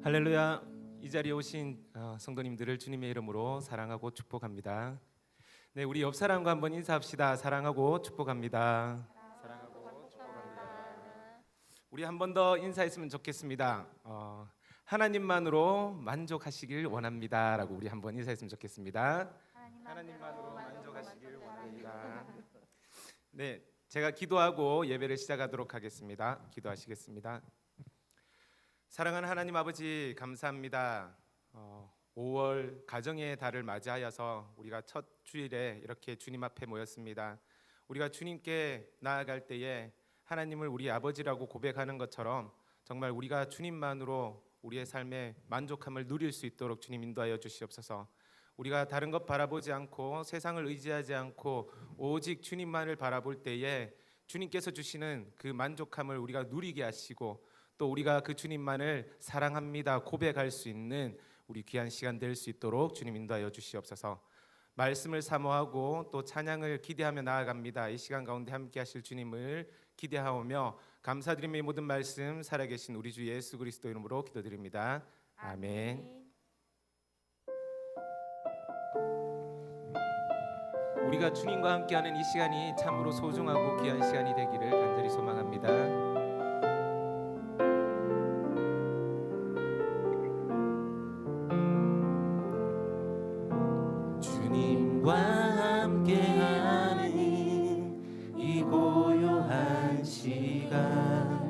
할렐루야. 이 자리에 오신 성도님들을 주님의 이름으로 사랑하고 축복합니다. 네, 우리 옆 사람과 한번 인사합시다. 사랑하고 축복합니다. 사랑하고 축복합니다. 우리 한 번 더 인사했으면 좋겠습니다. 하나님만으로 만족하시길 원합니다라고 우리 한번 인사했으면 좋겠습니다. 하나님만으로 만족하시길 원합니다. 네, 제가 기도하고 예배를 시작하도록 하겠습니다. 기도하시겠습니다. 사랑하는 하나님 아버지, 감사합니다. 5월 가정의 달을 맞이하여서 우리가 첫 주일에 이렇게 주님 앞에 모였습니다. 우리가 주님께 나아갈 때에 하나님을 우리 아버지라고 고백하는 것처럼 정말 우리가 주님만으로 우리의 삶에 만족함을 누릴 수 있도록 주님 인도하여 주시옵소서. 우리가 다른 것 바라보지 않고 세상을 의지하지 않고 오직 주님만을 바라볼 때에 주님께서 주시는 그 만족함을 우리가 누리게 하시고 또 우리가 그 주님만을 사랑합니다 고백할 수 있는 우리 귀한 시간 될 수 있도록 주님 인도하여 주시옵소서. 말씀을 사모하고 또 찬양을 기대하며 나아갑니다. 이 시간 가운데 함께 하실 주님을 기대하오며 감사드리며 이 모든 말씀 살아계신 우리 주 예수 그리스도 이름으로 기도드립니다. 아멘. 우리가 주님과 함께하는 이 시간이 참으로 소중하고 귀한 시간이 되기를 간절히 소망합니다. 주님과 함께하는 이 고요한 시간,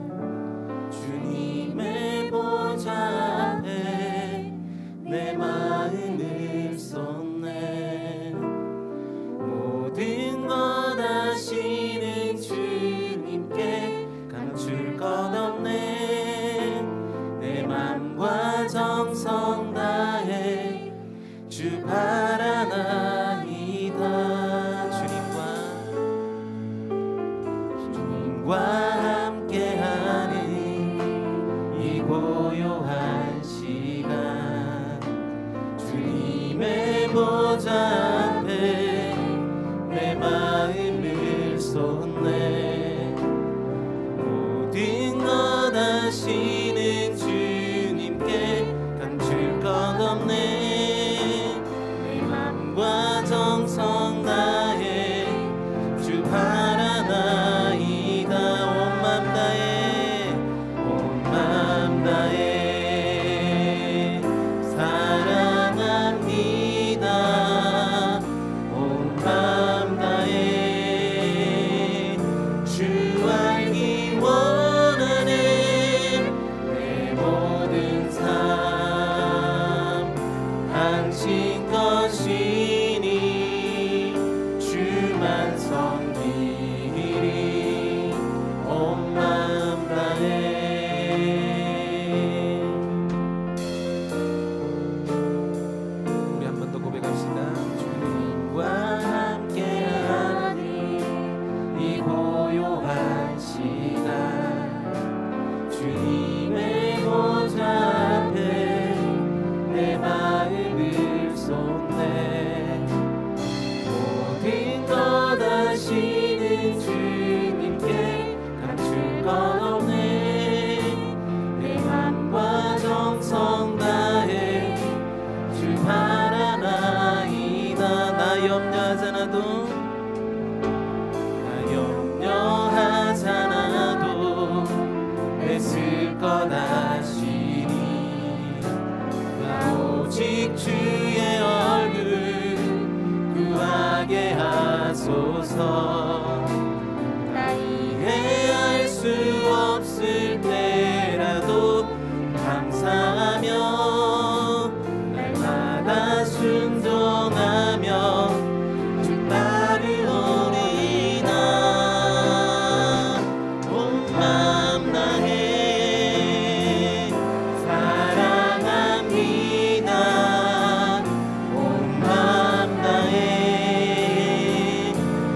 주님의 보좌 앞에 내 마음을 쏟네. 모든 것 아시는 주님께 감출 것 없네. 내 맘과 정성 다해 주 바라나이다. 주님과 함께하는 이 고요한 시간, 주님의 보좌 앞에 내 마음을 쏟네. 모든 것 아시는 주님께 감출 것 없네. 정성 다해 주 바라나이다. 온 맘 다해 온 맘 다해 사랑합니다. 온 맘 다해 주 알기 원하네. 내 모든 삶 당신 것이 섬기리 온 마음 다해. 우리 한 번 더 고백합시다. 주님과 함께하는 이 고요한 시간, 주님의 보좌 앞에 내 마음을 쏟네. 모든 것 아시는 주님께 감출 것 없네. 내 맘과 정성 다해 주 바라나이다. 나 염려하잖아도 애쓸 것 아시니. 나 오직 주의 얼굴 구하게 하소서. 나 이해할 수 없을 때라도 감사하며 날마다 순종하며 주 따르오리이다. 온 맘 다해 사랑합니다. 온 맘 다해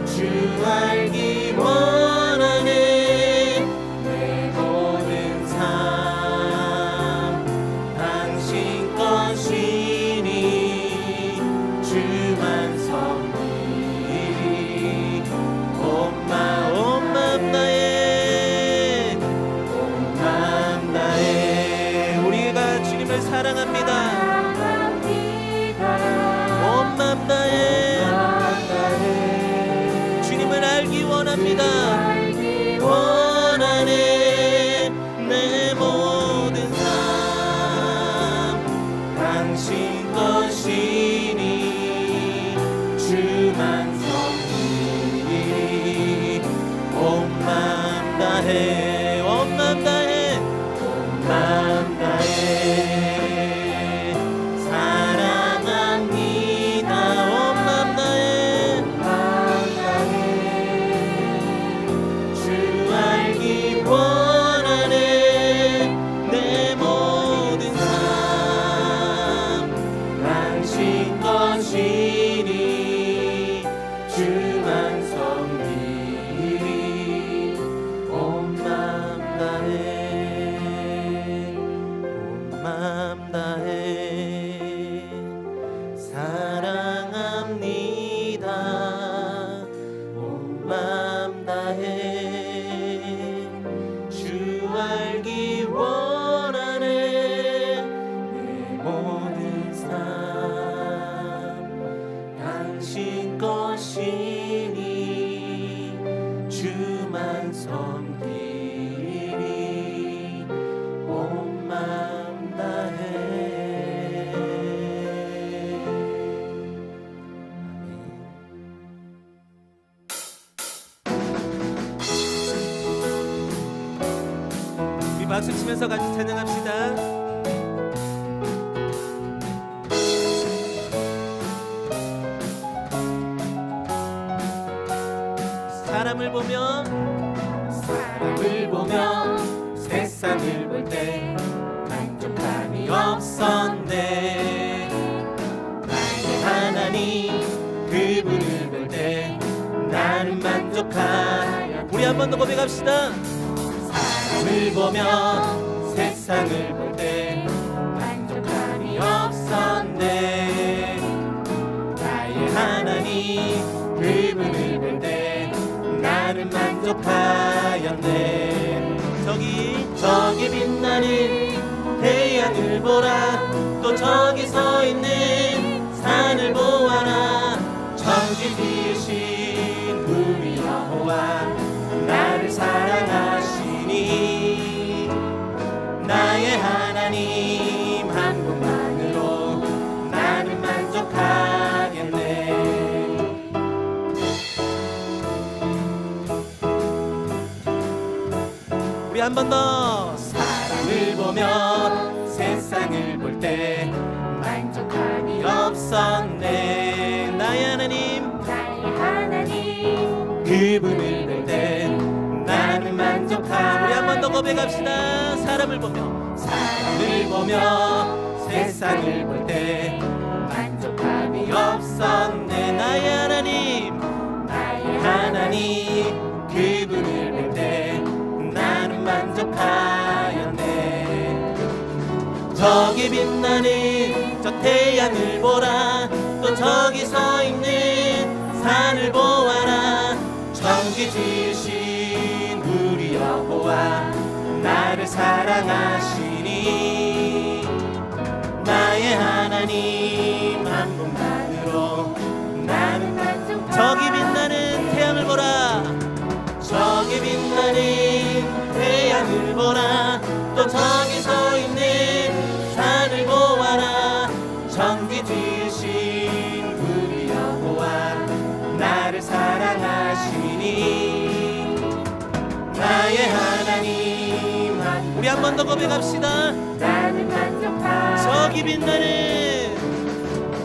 주 알기 원하네. 내 모든 삶 당신 것이니 주만 섬기리. 온 맘 다해 온 맘 다해. 우리가 주님을 알기 원합니다. 원하네. 내 모든 삶 당신 것이니 주만 섬기리. 온 마음 다해 온 마음 다해 온 마음 다해 사랑합니다. 온 마음 다해 주 알기 원하네. 내 모든 삶 당신 것이니 주만 섬기리. 온 마음 다해 온 마음 다해 사랑합니다. 온 마음 다해 주 알기 원하네. 내 모든 삶 당신 것이니 주만 섬기리. 온 마음 다해. 우리 박수 치면서 같이 찬양합시다. 사람을 보며 세상을 볼 때 만족함이 없었네. 나의 하나님 그분을 볼 때 나는 만족하여. 우리 한 번 더 고백합시다. 사람을 보며 세상을 볼 때 만족함이 없었네. 나의 하나님 그분을 볼 때 나는 만족하였네. 저기 빛나는 태양을 보라. 또 저기 서 있는 산을 보아라. 천지 지으신 우리 여호와 나를 사랑하시니. 나의 하나님 한 분만으로 나는 만족하겠네. 우리 한 번 더. 사람을 보며 세상을 볼 때 만족함이 없었네. 나의 하나님 그분을 볼 때 나는 만족함. 우리 한 번 더 고백합시다. 사람을 보며 세상을 볼 때 만족함이 없었네. 나의 하나님 그분을 볼 때 나는 만족하였네. 저기 빛나는 저 태양을 보라. 또 저기 서 있는 산을 보아라. 천지 지으신 우리 여호와 나를 사랑하시니. 나의 하나님 한 분만으로 나는 만족하였네. 저기 빛나는 태양을 보라. 저기 빛나는 태양을 보라. 또 저기 서 있는 산을 보아라. 천지 지으신 우리 여호와 나를 사랑하시니. 나의 하나님 한. 우리 한 번 더 고백합시다. 나는 만족하였네.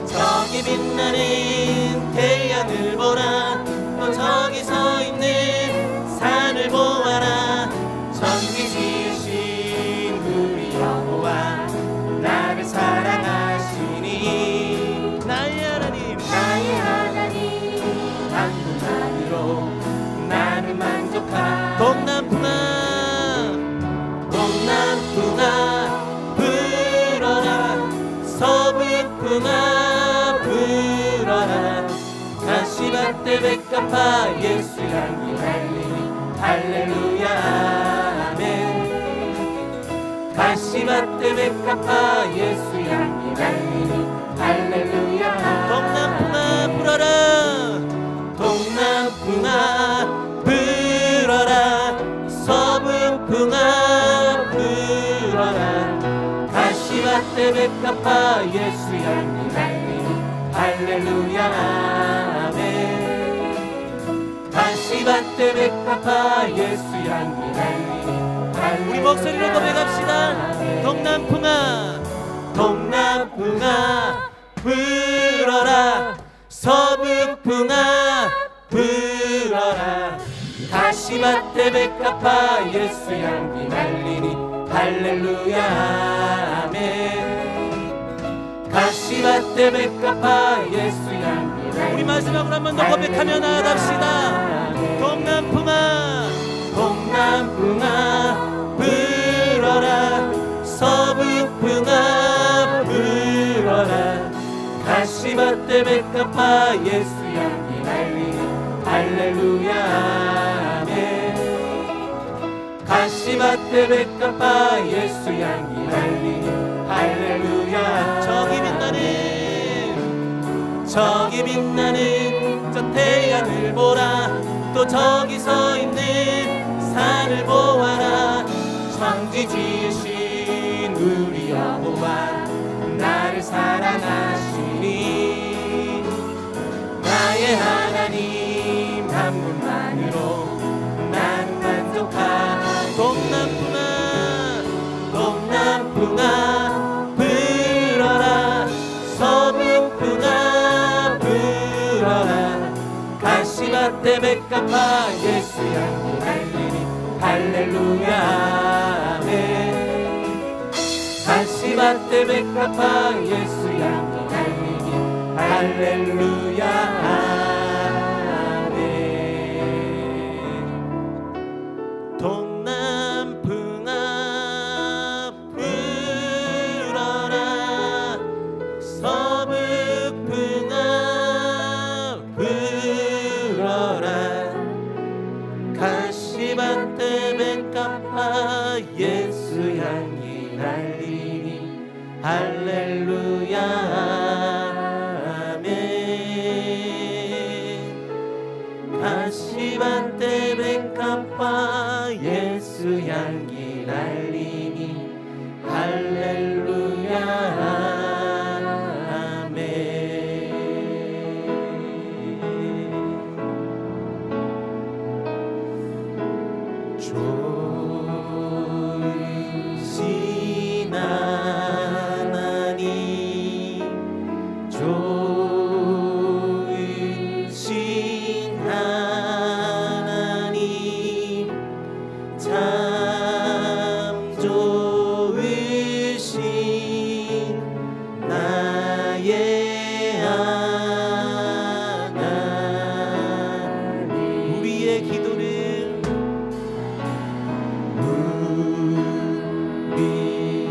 저기 빛나는 태양을 보라. 또 저기 서 있는 산을 보아라. 천지 지으신 우리 여호와 나를 사랑하시니. 나의 하나님 한 분만으로 나는 만족하. 동남풍아 불어라. 서북풍아 불어라. 가시밭대 백합화 예수 향기 달리니. 할렐루야 아멘. 가시밭대 백합화 예수 향기 달리니. 할렐루야. 동남풍아 불어라. 동남풍아 백합화 예수 향기 날리니 할렐루야 아멘. 가시밭에 백합화 예수 향기 날리니 우리 목소리로 고백합시다. 동남풍아 동남풍아 불어라 서북풍아 불어라. 가시밭에 백합화 예수 향기 날리니 할렐루야 아멘. 가시밭에 백합화 예수 향기 날리니 우리 마지막으로 한 번 더 고백하며 나아갑시다. 동남풍아 동남풍아 불어라 서북풍아 불어라. 가시밭에 백합화 예수 향기 날리니 할렐루야 아멘. 가시밭에 백합화 예수 향기 날리니 할렐루야. 저기 빛나는 저 태양을 보라. 또 저기 서 있는 산을 보아라. 천지 지으신 우리 여호와 나를 사랑하시니 나의 하나님 한 분만으로 나는 만족하니. 동남풍아 동남풍아 불어라 서북풍아 불어라. 가시밭에 백합화 예수 향기 날리니 할렐루야 아멘. 가시밭에 백합화 예수 향기 날리니 할렐루야 아멘. 동남풍아 불어라 서북풍아 불어라. 가시밭에 백합화 예수 향기 날리니 할렐루야 아멘. 가시밭에 백합화 예수 향기 날리니 할렐루야 아멘. 좋으신 하나님 좋으신 하나님 참 좋으신 나의 하나님. 우리의 기도를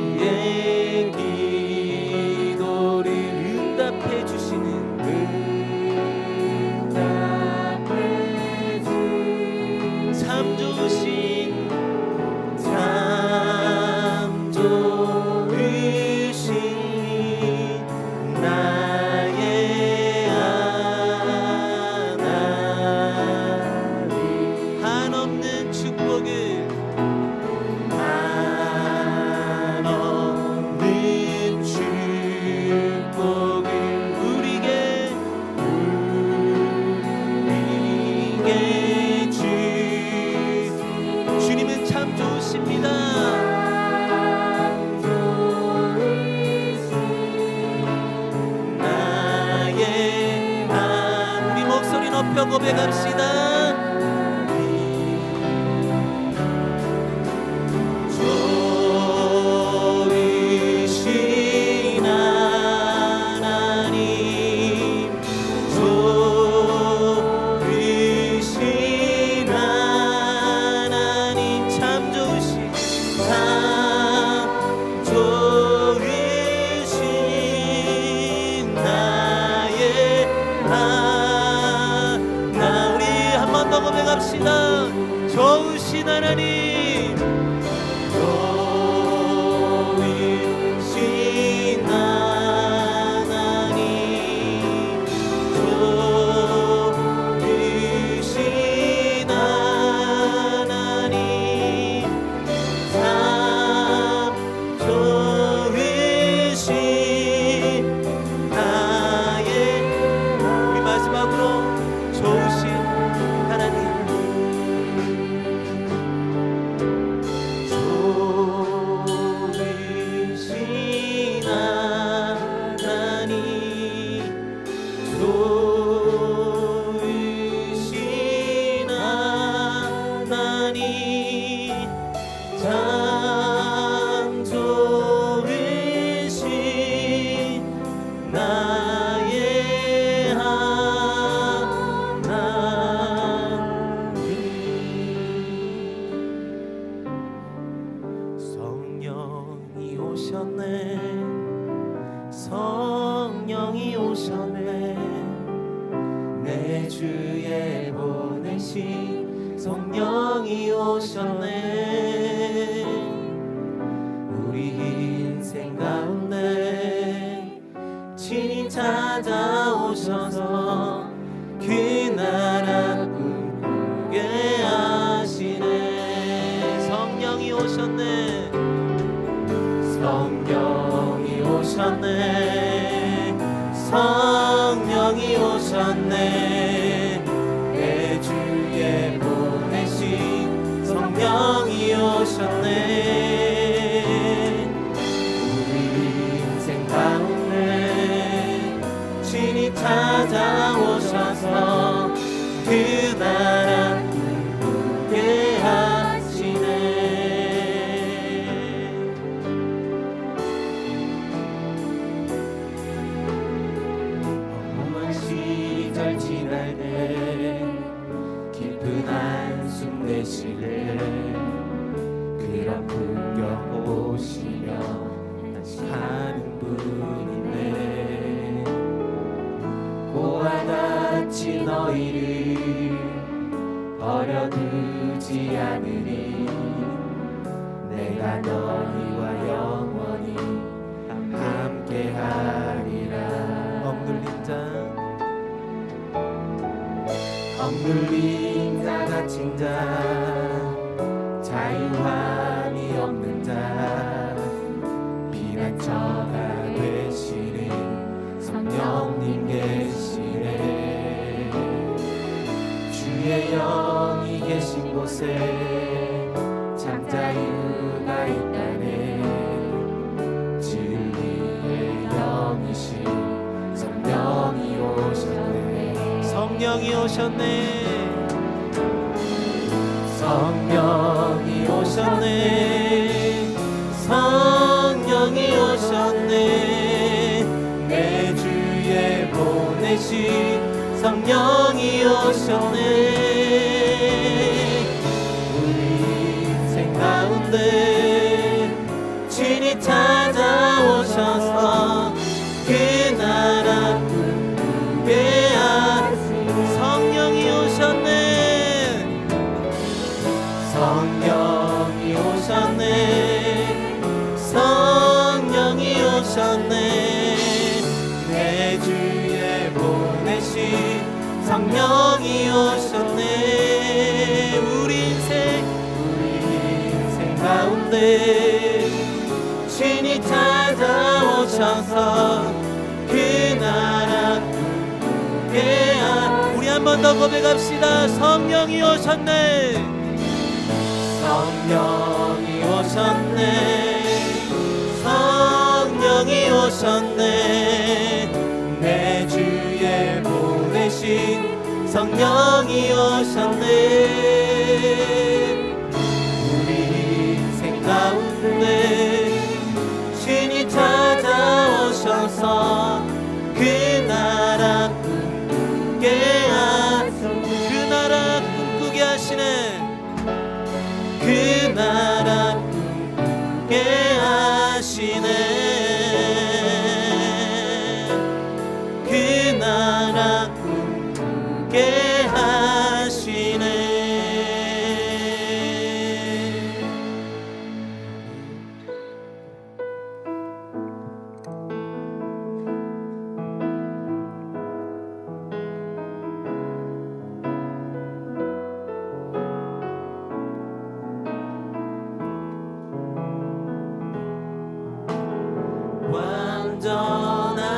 우리의 기도를 응답해 주시는 참 좋으신 나의 하나님. 한없는 축복을 주님은 참 좋으십니다. 나의 우리 목소리 높여 고백합시다. 좋으신 하나님 좋으신 하나님 참 좋으신 나의 하나. 우리 한 번 더 고백합시다. 좋으신 하나님 좋으신 하나님 좋으신 하나님 참 좋으신 하나님 참 좋으신 나의 하나님. 성령이 오셨네, 성령이 오셨네, 내 주에 보내신 성령이 오셨네. 우리 인생 가운데 친히 찾아오셔서 그 나라 꿈꾸게 하시네. 성령이 오셨네, 성령이 오셨네, 성령이 오셨네, 내 주에 보내신 성령이 오셨네. 우리 인생 가운데 친히 찾아오셔서 그 나라 꿈꾸게 하시네. 험한 시절 지날 때 깊은 한숨 내쉬네, 그런 풍경 보시며 다시 하는 분이네. 고와 같이 너희를 버려두지 않으리, 내가 너희와 영원히 함께하리라. 억눌린 자 갇힌 자 자유함이 없는 자 피난처가 되시는 성령님 계시네. 주의 영이 계신 곳에 참 자유가 있다네. 진리의 영이신 성령이 오셨네. 성령이 오셨네, 성령이 오셨네, 성령이 오셨네, 내 주에 보내신 성령이 오셨네. 우리 인생 가운데 친히 찾아오셔서 그 나라 꿈꾸게 하시네. 성령이 오셨네, 성령이 오셨네, 성령이 오셨네, 내 주에 보내신 성령이 오셨네. 우리 인생 가운데 친히 찾아오셔서 그 나라 꿈꾸게 하시네. 우리 한 번 더 고백합시다. 성령이 오셨네, 성령이 오셨네, 성령이 오셨네, 내 주에 보내신 성령이 오셨네. 우리 인생 가운데 친히 찾아오셔서 그 나라 꿈꾸게 하시네. 그 나라 꿈꾸게 하시네, 그 나라 꿈꾸게 하시네, 그 나라 꿈꾸게 하시네.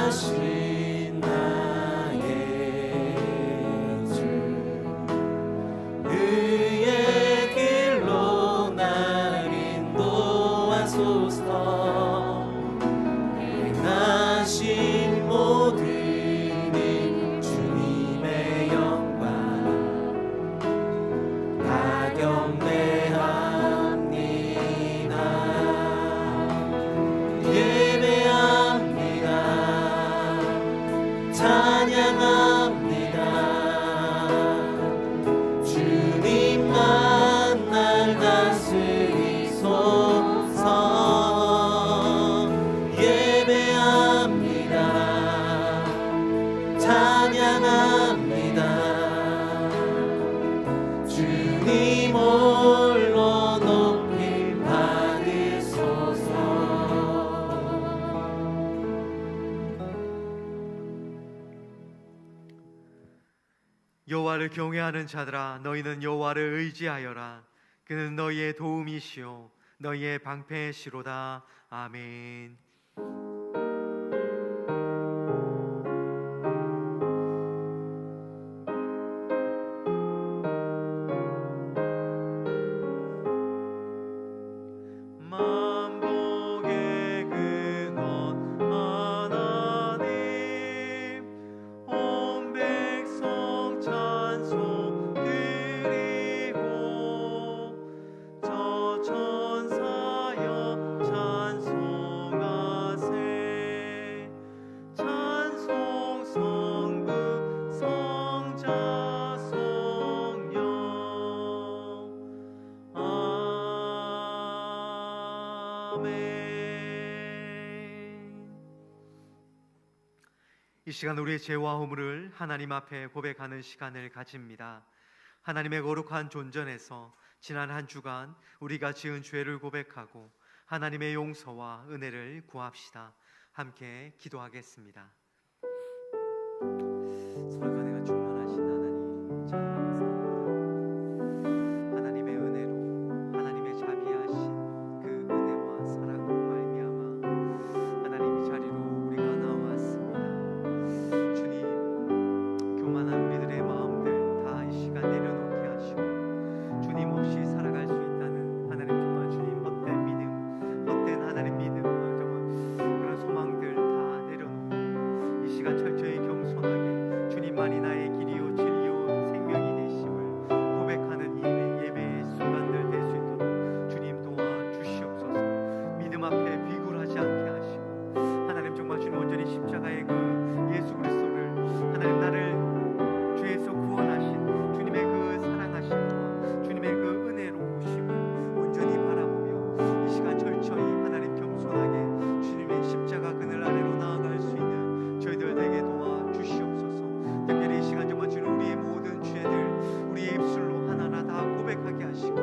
완전하신 나의 주, 의의 길로 날 인도하소서. 행하신 모든 일 주님의 영광 다 경배 주님 홀로 높임 받으소서. 여호와를 경외하는 자들아, 너희는 여호와를 의지하여라. 그는 너희의 도움이시요 너희의 방패시로다. 아멘. 만복의 근원 하나님, 온 백성 찬송 드리고, 저 천사여 찬송하세. 찬송 성부 성자 성령. 이 시간 우리의 죄와 허물을 하나님 앞에 고백하는 시간을 가집니다. 하나님의 거룩한 존전에서 지난 한 주간 우리가 지은 죄를 고백하고 하나님의 용서와 은혜를 구합시다. 함께 기도하겠습니다. 서로가 내가 충만하신 하나님 찬양합니다. 하나님의 은혜로 하나님의 자비하신 그 은혜와 사랑으로 말미암아 하나님 이 자리로 우리가 나왔습니다. 주님, 교만한 우리들의 마음들 다 이 시간 내려놓게 하시고 주님 없이 살아갈 수 있다는 하나님 정말 주님 헛된 믿음, 헛된 하나님 믿음, 정말 그런 소망들 다 내려놓고 이 시간 철저히 겸손하게 주님만이 나의 길이요 진리요 생명이 되심을 고백하는 이 예배의 순간들 될 수 있도록 주님 도와주시옵소서. 믿음 앞에 비굴하지 않게 하시고 하나님 정말 주님 온전히 십자가의 그 예수 그리스도를 하나님 나를 죄에서 구원하신 주님의 그 사랑하심과 주님의 그 은혜로우심을 온전히 바라보며 이 시간 철저히 하나님 겸손하게 주님의 십자가 그늘 아래로 나아갈 수 있는 저희들 되게 도와주시옵소서. 특별히 이 시간 정말 주님 우리의 모든 죄들 우리의 입술로 하나하나 다 고백하게 하시고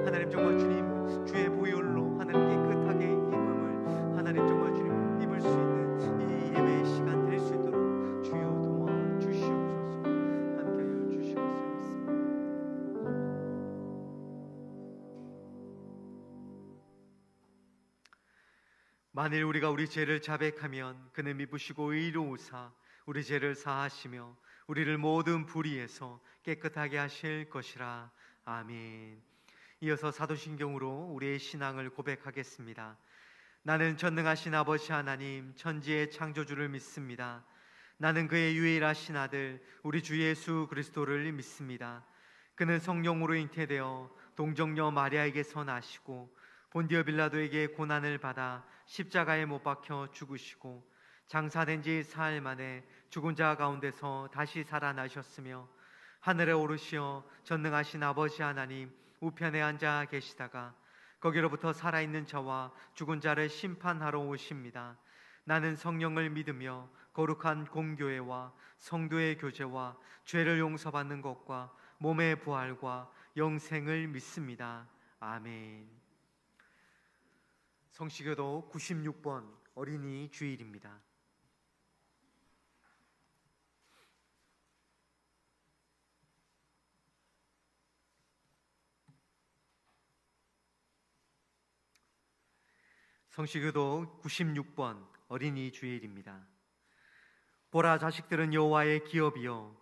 하나님 정말 주님 주의 보혈로 하나님 깨끗하게 임음을 하나님 정말 주님 입을 수 있는 이 예배의 시간 될 수 있도록 주여 도와주시옵소서. 함께하여 주시옵소서. 만일 우리가 우리 죄를 자백하면 그는 미쁘시고 의로우사 우리 죄를 사하시며 우리를 모든 불의에서 깨끗하게 하실 것이라. 아멘. 이어서 사도신경으로 우리의 신앙을 고백하겠습니다. 나는 전능하신 아버지 하나님 천지의 창조주를 믿습니다. 나는 그의 유일하신 아들 우리 주 예수 그리스도를 믿습니다. 그는 성령으로 잉태되어 동정녀 마리아에게서 나시고 본디오 빌라도에게 고난을 받아 십자가에 못 박혀 죽으시고 장사된 지 사흘 만에 죽은 자 가운데서 다시 살아나셨으며 하늘에 오르시어 전능하신 아버지 하나님 우편에 앉아 계시다가 거기로부터 살아있는 자와 죽은 자를 심판하러 오십니다. 나는 성령을 믿으며 거룩한 공교회와 성도의 교제와 죄를 용서받는 것과 몸의 부활과 영생을 믿습니다. 아멘. 성시교도 96번 어린이 주일입니다. 성시교도 96번 어린이 주일입니다. 보라, 자식들은 여호와의 기업이요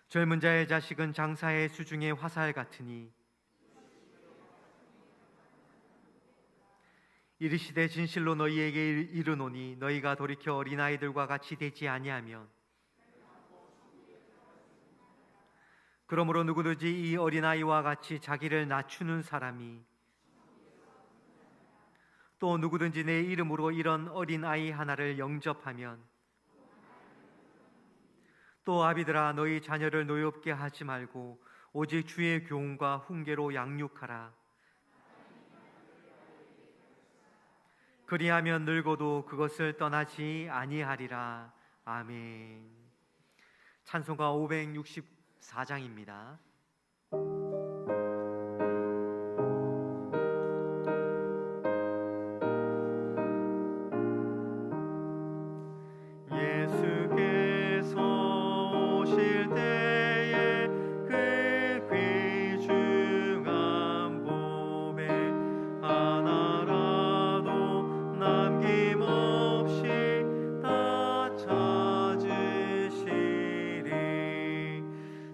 젊은 자의 자식은 장사의 수중의 화살 같으니 이르시되 진실로 너희에게 이르노니 너희가 돌이켜 어린아이들과 같이 되지 아니하면 그러므로 누구든지 이 어린아이와 같이 자기를 낮추는 사람이 또 누구든지 내 이름으로 이런 어린아이 하나를 영접하면 또 아비들아 너희 자녀를 노엽게 하지 말고 오직 주의 교훈과 훈계로 양육하라. 그리하면 늙어도 그것을 떠나지 아니하리라. 아멘. 찬송가 564장입니다. 예수께서 오실 때에 그 귀중한 보배 하나라도 남김없이 다 찾으시리.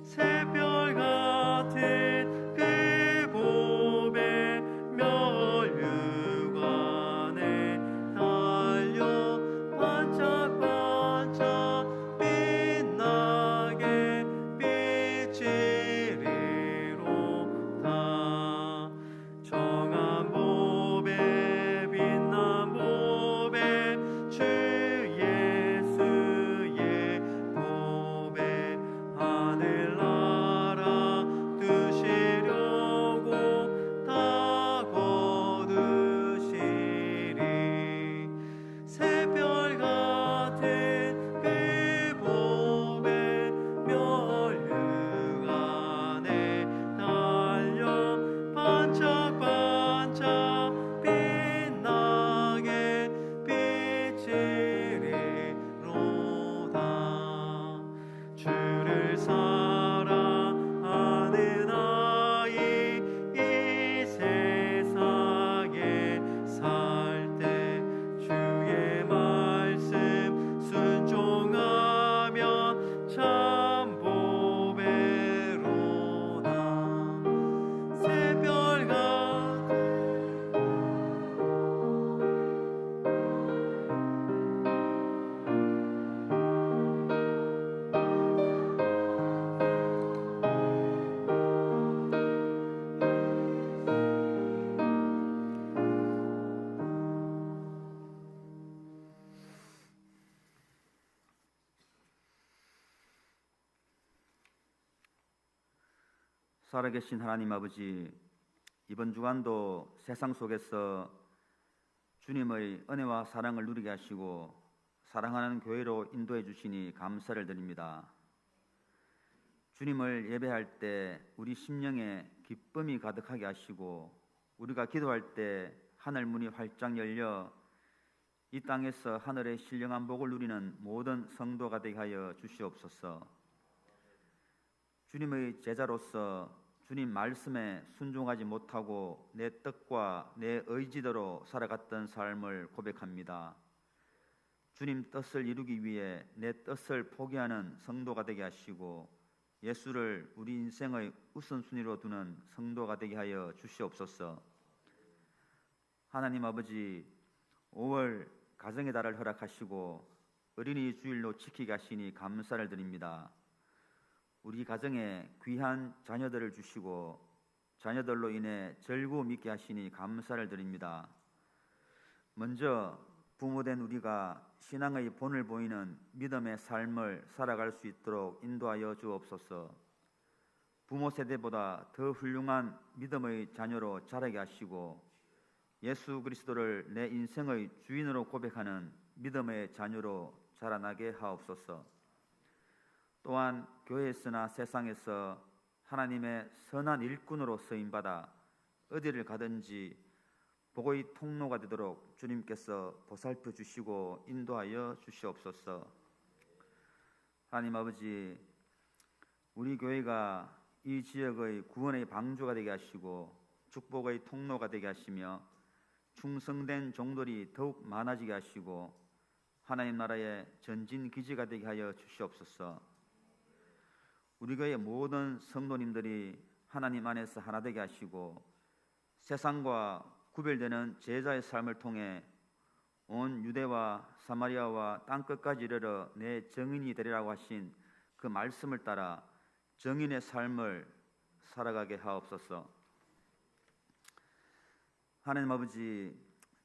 새별 같은 그 보배 면류관에 달려 반짝반짝 빛나게 비치리로다. 정한 보배 빛난 보배 주 예수의 보배 하늘나라 두시려고 다 거두시리. 새별 같은 그 보배 면류관에 달려 반짝반짝 빛나게 비치리로다. 주를 사랑하는 아이 이 세상에 살 때 주의 말씀 순종하면 참 보배로다. 새별 같은 살아계신 하나님 아버지, 이번 주간도 세상 속에서 주님의 은혜와 사랑을 누리게 하시고 사랑하는 교회로 인도해 주시니 감사를 드립니다. 주님을 예배할 때 우리 심령에 기쁨이 가득하게 하시고 우리가 기도할 때 하늘 문이 활짝 열려 이 땅에서 하늘의 신령한 복을 누리는 모든 성도가 되게 하여 주시옵소서. 주님의 제자로서 주님 말씀에 순종하지 못하고 내 뜻과 내 의지대로 살아갔던 삶을 고백합니다. 주님 뜻을 이루기 위해 내 뜻을 포기하는 성도가 되게 하시고 예수를 우리 인생의 우선순위로 두는 성도가 되게 하여 주시옵소서. 하나님 아버지, 5월 가정의 달을 허락하시고 어린이 주일로 지키게 하시니 감사를 드립니다. 우리 가정에 귀한 자녀들을 주시고 자녀들로 인해 절구 있게 하시니 감사를 드립니다. 먼저 부모된 우리가 신앙의 본을 보이는 믿음의 삶을 살아갈 수 있도록 인도하여 주옵소서. 부모 세대보다 더 훌륭한 믿음의 자녀로 자라게 하시고 예수 그리스도를 내 인생의 주인으로 고백하는 믿음의 자녀로 자라나게 하옵소서. 또한 교회에서나 세상에서 하나님의 선한 일꾼으로 쓰임받아 어디를 가든지 복의 통로가 되도록 주님께서 보살펴 주시고 인도하여 주시옵소서. 하나님 아버지, 우리 교회가 이 지역의 구원의 방주가 되게 하시고 축복의 통로가 되게 하시며 충성된 종들이 더욱 많아지게 하시고 하나님 나라의 전진 기지가 되게 하여 주시옵소서. 우리 교회 모든 성도님들이 하나님 안에서 하나 되게 하시고 세상과 구별되는 제자의 삶을 통해 온 유대와 사마리아와 땅끝까지 이르러 내 정인이 되리라고 하신 그 말씀을 따라 정인의 삶을 살아가게 하옵소서. 하나님 아버지,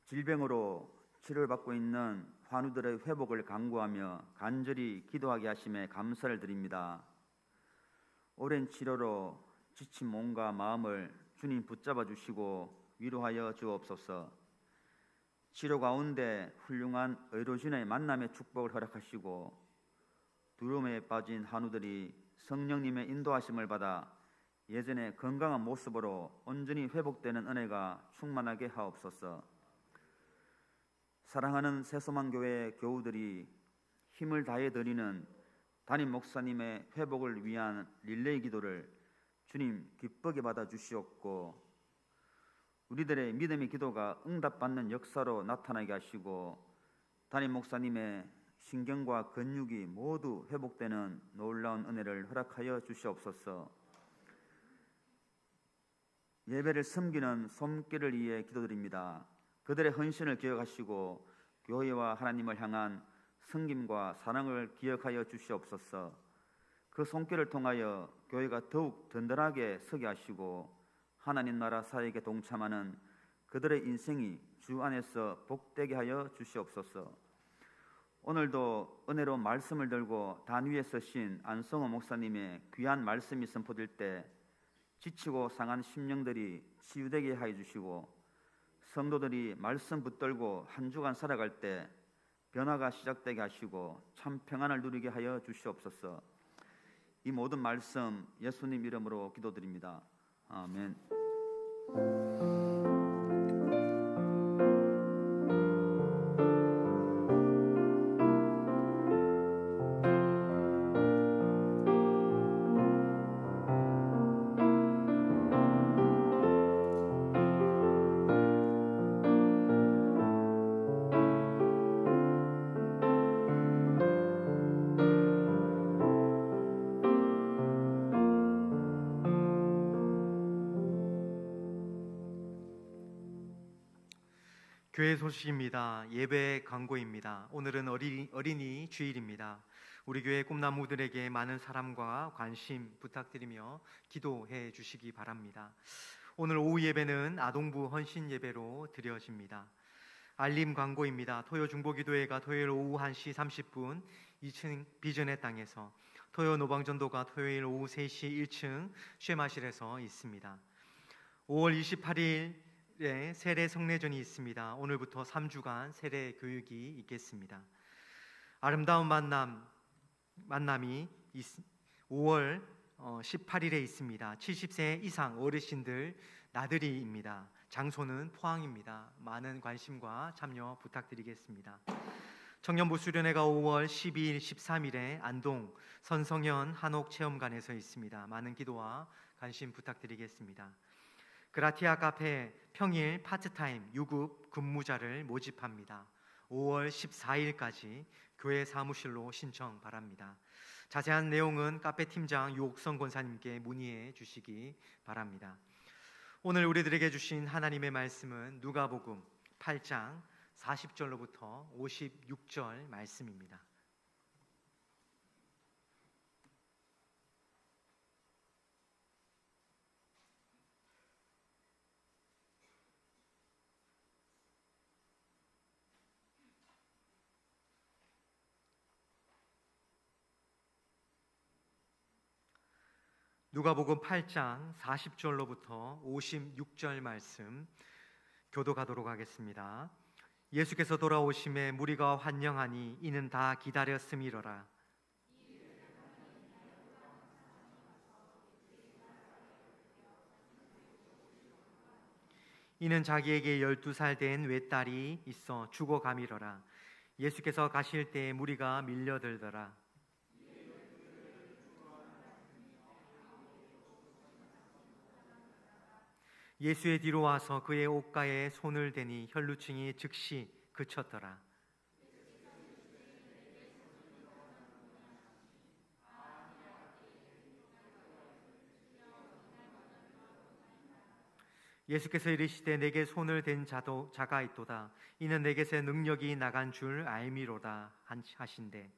질병으로 치료를 받고 있는 환우들의 회복을 간구하며 간절히 기도하게 하심에 감사를 드립니다. 오랜 치료로 지친 몸과 마음을 주님 붙잡아 주시고 위로하여 주옵소서. 치료 가운데 훌륭한 의료진의 만남의 축복을 허락하시고 두려움에 빠진 한우들이 성령님의 인도하심을 받아 예전의 건강한 모습으로 온전히 회복되는 은혜가 충만하게 하옵소서. 사랑하는 새소망교회 교우들이 힘을 다해 드리는 담임 목사님의 회복을 위한 릴레이 기도를 주님 기쁘게 받아 주시옵고, 우리들의 믿음의 기도가 응답받는 역사로 나타나게 하시고, 담임 목사님의 신경과 근육이 모두 회복되는 놀라운 은혜를 허락하여 주시옵소서. 예배를 섬기는 손길을 위해 기도드립니다. 그들의 헌신을 기억하시고 교회와 하나님을 향한 섬김과 사랑을 기억하여 주시옵소서. 그 손길을 통하여 교회가 더욱 든든하게 서게 하시고 하나님 나라 사역에 동참하는 그들의 인생이 주 안에서 복되게 하여 주시옵소서. 오늘도 은혜로운 말씀을 들고 단 위에 서신 안성호 목사님의 귀한 말씀이 선포될 때 지치고 상한 심령들이 치유되게 하여 주시고, 성도들이 말씀 붙들고 한 주간 살아갈 때 변화가 시작되게 하시고 참 평안을 누리게 하여 주시옵소서. 이 모든 말씀 예수님 이름으로 기도드립니다. 아멘. 교회 소식입니다. 예배 광고입니다. 오늘은 어린이 주일입니다. 우리 교회 꿈나무들에게 많은 사랑과 관심 부탁드리며 기도해 주시기 바랍니다. 오늘 오후 예배는 아동부 헌신 예배로 드려집니다. 알림 광고입니다. 토요 중보기도회가 토요일 오후 1시 30분 2층 비전의 땅에서, 토요 노방전도가 토요일 오후 3시 1층 쉐마실에서 있습니다. 5월 28일 세례 성례전이 있습니다. 오늘부터 3주간 세례 교육이 있겠습니다. 아름다운 만남이 5월 18일에 있습니다. 70세 이상 어르신들 나들이입니다. 장소는 포항입니다. 많은 관심과 참여 부탁드리겠습니다. 청년부 수련회가 5월 12일, 13일에 안동 선성현 한옥체험관에서 있습니다. 많은 기도와 관심 부탁드리겠습니다. 그라티아 카페 평일 파트타임 유급 근무자를 모집합니다. 5월 14일까지 교회 사무실로 신청 바랍니다. 자세한 내용은 카페 팀장 유옥성 권사님께 문의해 주시기 바랍니다. 오늘 우리들에게 주신 하나님의 말씀은 누가복음 8장 40절로부터 56절 말씀입니다. 누가복음 8장 40절로부터 56절 말씀 교도가도록 하겠습니다. 예수께서 돌아오심에 무리가 환영하니 이는 다 기다렸음이로라. 이는 자기에게 12살 된 외딸이 있어 죽어가미러라. 예수께서 가실 때에 무리가 밀려들더라. 예수의 뒤로 와서 그의 옷가에 손을 대니 혈루증이 즉시 그쳤더라. 예수께서 이르시되 내게 손을 댄 자가 있도다. 이는 내게서 능력이 나간 줄 알미로다 하신대.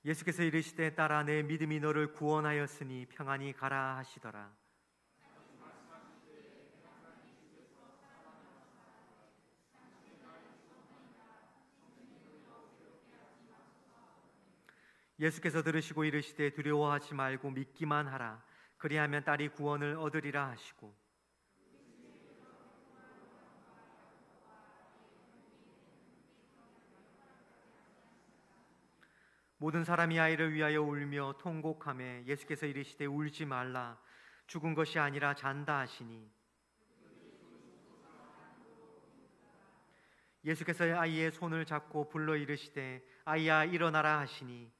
예수께서 이르시되 딸아 내 믿음이 너를 구원하였으니 평안히 가라 하시더라. 예수께서 들으시고 이르시되 두려워하지 말고 믿기만 하라. 그리하면 딸이 구원을 얻으리라 하시고 모든 사람이 아이를 위하여 울며 통곡하매 예수께서 이르시되 울지 말라 죽은 것이 아니라 잔다 하시니 예수께서 아이의 손을 잡고 불러 이르시되 아이야 일어나라 하시니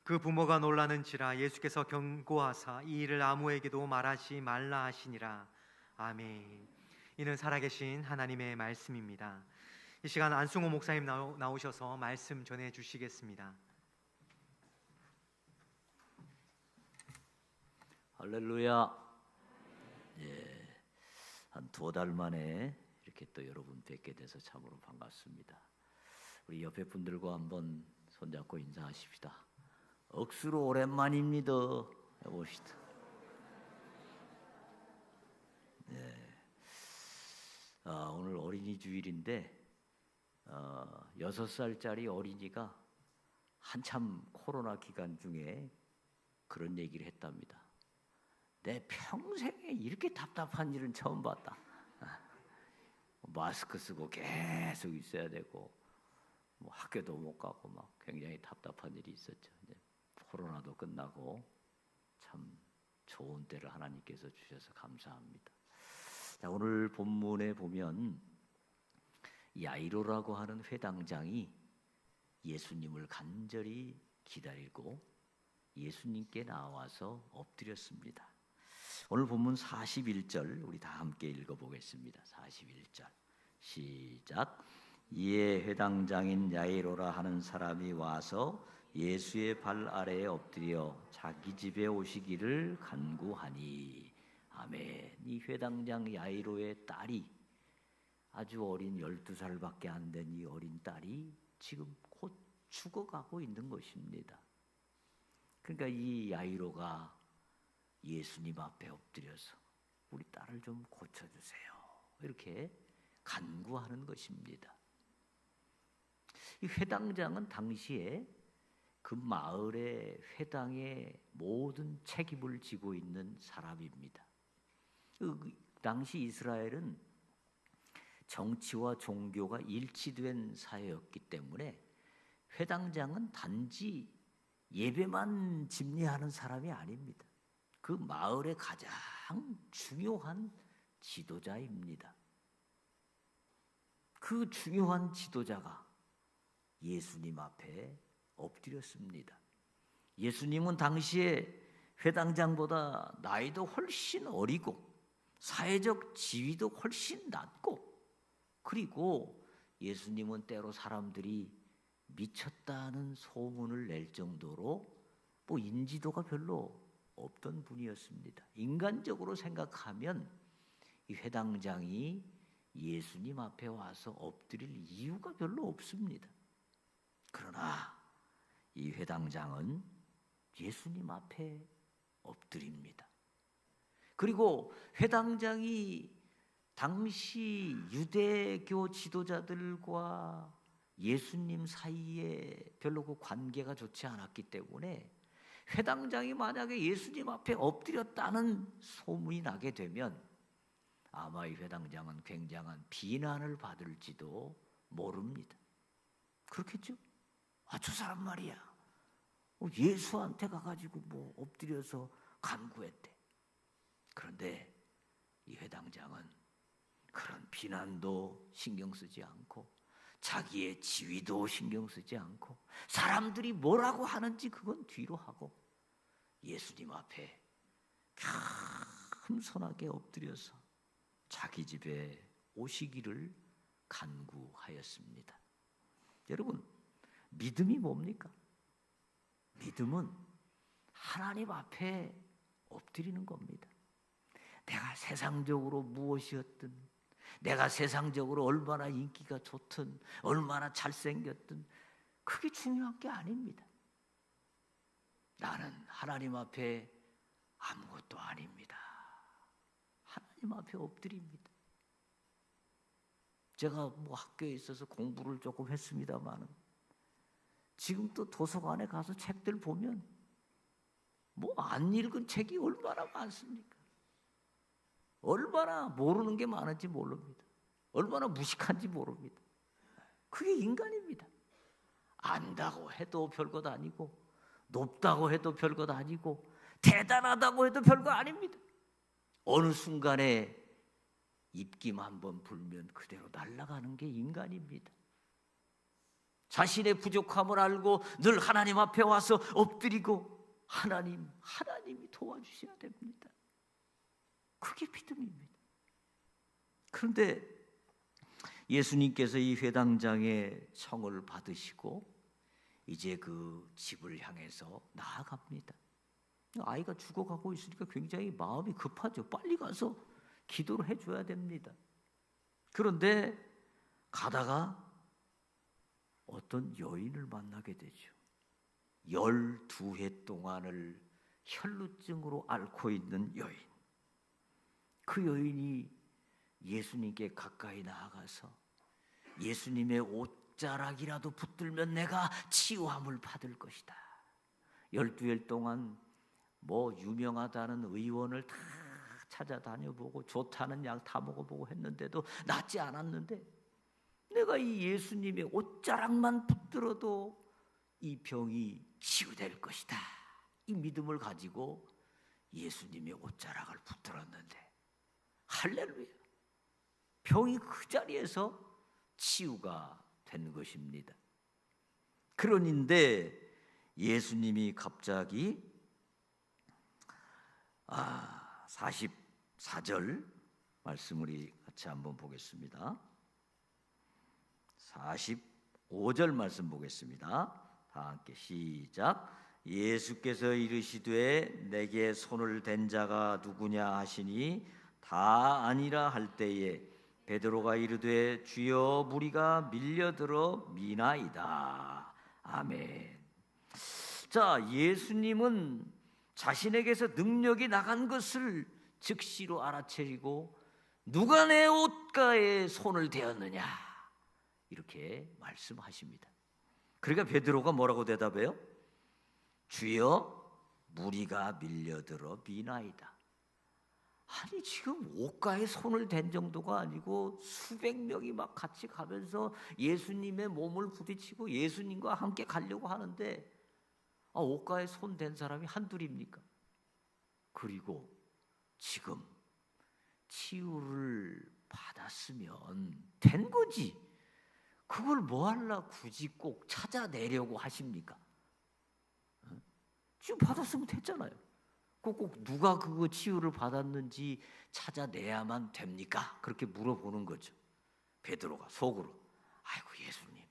그 부모가 놀라는지라 예수께서 경고하사 이 일을 아무에게도 말하지 말라 하시니라. 아멘. 이는 살아계신 하나님의 말씀입니다. 이 시간 안승호 목사님 나오셔서 말씀 전해 주시겠습니다. 할렐루야. 예, 한 2달 만에 이렇게 또 여러분 뵙게 돼서 참으로 반갑습니다. 우리 옆에 분들과 한번 손잡고 인사하십시다. 억수로 오랜만입니다. 해봅시다. 네. 오늘 어린이 주일인데 6살짜리 어린이가 한참 코로나 기간 중에 그런 얘기를 했답니다. 내 평생에 이렇게 답답한 일은 처음 봤다. 마스크 쓰고 계속 있어야 되고 뭐 학교도 못 가고 막 굉장히 답답한 일이 있었죠. 이제 코로나도 끝나고 참 좋은 때를 하나님께서 주셔서 감사합니다. 자, 오늘 본문에 보면 야이로라고 하는 회당장이 예수님을 간절히 기다리고 예수님께 나와서 엎드렸습니다. 오늘 본문 41절 우리 다 함께 읽어보겠습니다. 41절 시작. 이에 회당장인 야이로라 하는 사람이 와서 예수의 발 아래에 엎드려 자기 집에 오시기를 간구하니. 아멘. 이 회당장 야이로의 딸이 아주 어린 12살밖에 안 된 이 어린 딸이 지금 곧 죽어가고 있는 것입니다. 그러니까 이 야이로가 예수님 앞에 엎드려서 우리 딸을 좀 고쳐주세요. 이렇게 간구하는 것입니다. 이 회당장은 당시에 그 마을의 회당의 모든 책임을 지고 있는 사람입니다. 그 당시 이스라엘은 정치와 종교가 일치된 사회였기 때문에 회당장은 단지 예배만 집례하는 사람이 아닙니다. 그 마을의 가장 중요한 지도자입니다. 그 중요한 지도자가 예수님 앞에 엎드렸습니다. 예수님은 당시에 회당장보다 나이도 훨씬 어리고 사회적 지위도 훨씬 낮고, 그리고 예수님은 때로 사람들이 미쳤다는 소문을 낼 정도로 뭐 인지도가 별로 없던 분이었습니다. 인간적으로 생각하면 이 회당장이 예수님 앞에 와서 엎드릴 이유가 별로 없습니다. 그러나 이 회당장은 예수님 앞에 엎드립니다. 그리고 회당장이 당시 유대교 지도자들과 예수님 사이에 별로 그 관계가 좋지 않았기 때문에 회당장이 만약에 예수님 앞에 엎드렸다는 소문이 나게 되면 아마 이 회당장은 굉장한 비난을 받을지도 모릅니다. 그렇겠죠? 저 사람 말이야, 예수한테 가가지고 뭐 엎드려서 간구했대. 그런데 이 회당장은 그런 비난도 신경 쓰지 않고 자기의 지위도 신경 쓰지 않고 사람들이 뭐라고 하는지 그건 뒤로 하고 예수님 앞에 겸손하게 엎드려서 자기 집에 오시기를 간구하였습니다. 여러분, 믿음이 뭡니까? 믿음은 하나님 앞에 엎드리는 겁니다. 내가 세상적으로 무엇이었든, 내가 세상적으로 얼마나 인기가 좋든, 얼마나 잘생겼든 그게 중요한 게 아닙니다. 나는 하나님 앞에 아무것도 아닙니다. 하나님 앞에 엎드립니다. 제가 뭐 학교에 있어서 공부를 조금 했습니다만은 지금 또 도서관에 가서 책들 보면 뭐 안 읽은 책이 얼마나 많습니까? 얼마나 모르는 게 많은지 모릅니다. 얼마나 무식한지 모릅니다. 그게 인간입니다. 안다고 해도 별것 아니고, 높다고 해도 별것 아니고, 대단하다고 해도 별거 아닙니다. 어느 순간에 입김 한번 불면 그대로 날아가는 게 인간입니다. 자신의 부족함을 알고 늘 하나님 앞에 와서 엎드리고 하나님이 도와주셔야 됩니다. 그게 믿음입니다. 그런데 예수님께서 이 회당장의 청을 받으시고 이제 그 집을 향해서 나아갑니다. 아이가 죽어가고 있으니까 굉장히 마음이 급하죠. 빨리 가서 기도를 해줘야 됩니다. 그런데 가다가 어떤 여인을 만나게 되죠. 12해 동안을 혈루증으로 앓고 있는 여인. 그 여인이 예수님께 가까이 나아가서 예수님의 옷자락이라도 붙들면 내가 치유함을 받을 것이다. 12일 동안 뭐 유명하다는 의원을 다 찾아다녀보고 좋다는 약 다 먹어보고 했는데도 낫지 않았는데 내가 이 예수님의 옷자락만 붙들어도 이 병이 치유될 것이다. 이 믿음을 가지고 예수님의 옷자락을 붙들었는데 할렐루야, 병이 그 자리에서 치유가 된 것입니다. 그런데 예수님이 갑자기 44절 말씀 우리 같이 한번 보겠습니다. 45절 말씀 보겠습니다. 다 함께 시작. 예수께서 이르시되 내게 손을 댄 자가 누구냐 하시니 다 아니라 할 때에 베드로가 이르되 주여 무리가 밀려들어 미나이다. 아멘. 자, 예수님은 자신에게서 능력이 나간 것을 즉시로 알아채리고 누가 내 옷가에 손을 대었느냐 이렇게 말씀하십니다. 그러니까 베드로가 뭐라고 대답해요? 주여 무리가 밀려들어 미나이다. 아니 지금 옷가에 손을 댄 정도가 아니고 수백 명이 막 같이 가면서 예수님의 몸을 부딪히고 예수님과 함께 가려고 하는데 옷가에 손 댄 사람이 한둘입니까? 그리고 지금 치유를 받았으면 된 거지. 그걸 뭐 하려 굳이 꼭 찾아내려고 하십니까? 지금 받았으면 됐잖아요. 꼭 누가 그거 치유를 받았는지 찾아내야만 됩니까? 그렇게 물어보는 거죠. 베드로가 속으로 아이고 예수님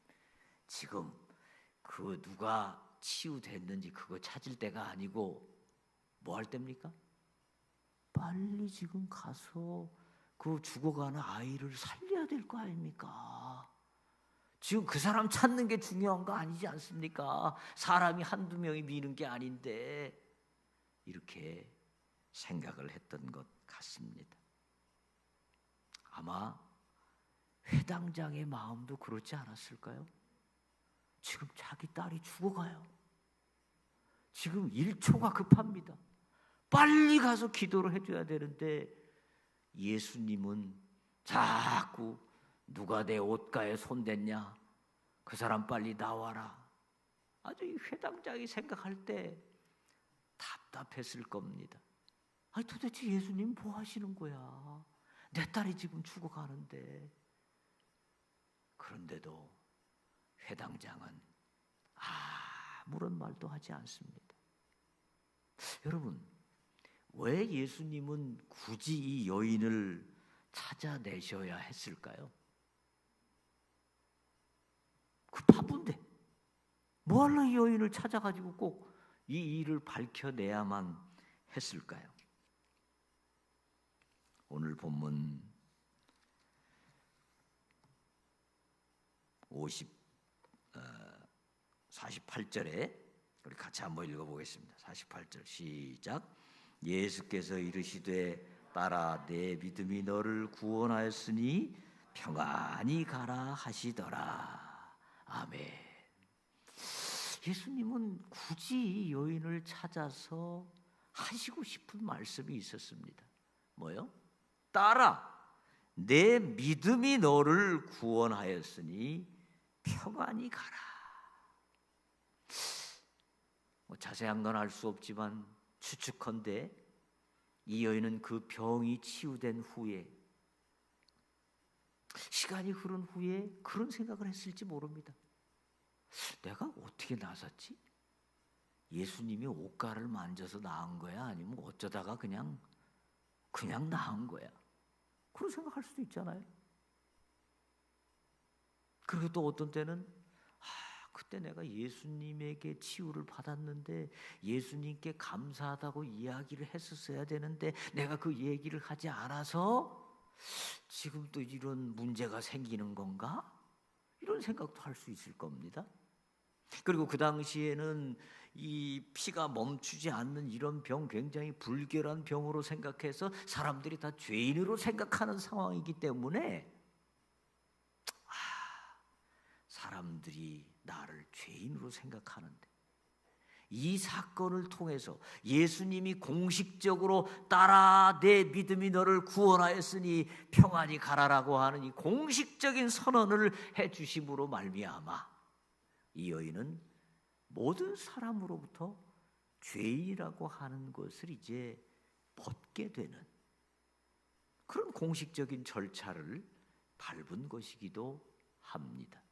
지금 그 누가 치유됐는지 그거 찾을 때가 아니고 뭐 할 때입니까? 빨리 지금 가서 그 죽어가는 아이를 살려야 될 거 아닙니까? 지금 그 사람 찾는 게 중요한 거 아니지 않습니까? 사람이 한두 명이 미는 게 아닌데 이렇게 생각을 했던 것 같습니다. 아마 회당장의 마음도 그렇지 않았을까요? 지금 자기 딸이 죽어가요. 지금 1초가 급합니다. 빨리 가서 기도를 해줘야 되는데 예수님은 자꾸 누가 내 옷가에 손댔냐? 그 사람 빨리 나와라. 아주 이 회당장이 생각할 때 답답했을 겁니다. 아니 도대체 예수님 뭐 하시는 거야? 내 딸이 지금 죽어가는데. 그런데도 회당장은 아무런 말도 하지 않습니다. 여러분, 왜 예수님은 굳이 이 여인을 찾아내셔야 했을까요? 그 바쁜데 뭐 하려 이 여인을 찾아가지고 꼭 이 일을 밝혀내야만 했을까요? 오늘 본문 48절에 우리 같이 한번 읽어보겠습니다. 48절 시작. 예수께서 이르시되 딸아 내 믿음이 너를 구원하였으니 평안히 가라 하시더라. 아멘. 예수님은 굳이 이 여인을 찾아서 하시고 싶은 말씀이 있었습니다. 뭐요? 딸아 내 믿음이 너를 구원하였으니 평안히 가라. 자세한 건 알 수 없지만 추측컨대 이 여인은 그 병이 치유된 후에, 시간이 흐른 후에 그런 생각을 했을지 모릅니다. 내가 어떻게 나섰지? 예수님이 옷가를 만져서 나은 거야? 아니면 어쩌다가 그냥 나은 거야? 그런 생각할 수도 있잖아요. 그리고 또 어떤 때는 그때 내가 예수님에게 치유를 받았는데 예수님께 감사하다고 이야기를 했었어야 되는데 내가 그 얘기를 하지 않아서 지금 또 이런 문제가 생기는 건가? 이런 생각도 할 수 있을 겁니다. 그리고 그 당시에는 이 피가 멈추지 않는 이런 병, 굉장히 불결한 병으로 생각해서 사람들이 다 죄인으로 생각하는 상황이기 때문에 사람들이 나를 죄인으로 생각하는데 이 사건을 통해서 예수님이 공식적으로 따라 내 믿음이 너를 구원하였으니 평안히 가라라고 하는 이 공식적인 선언을 해주심으로 말미암아 이 여인은 모든 사람으로부터 죄인이라고 하는 것을 이제 벗게 되는 그런 공식적인 절차를 밟은 것이기도 합니다.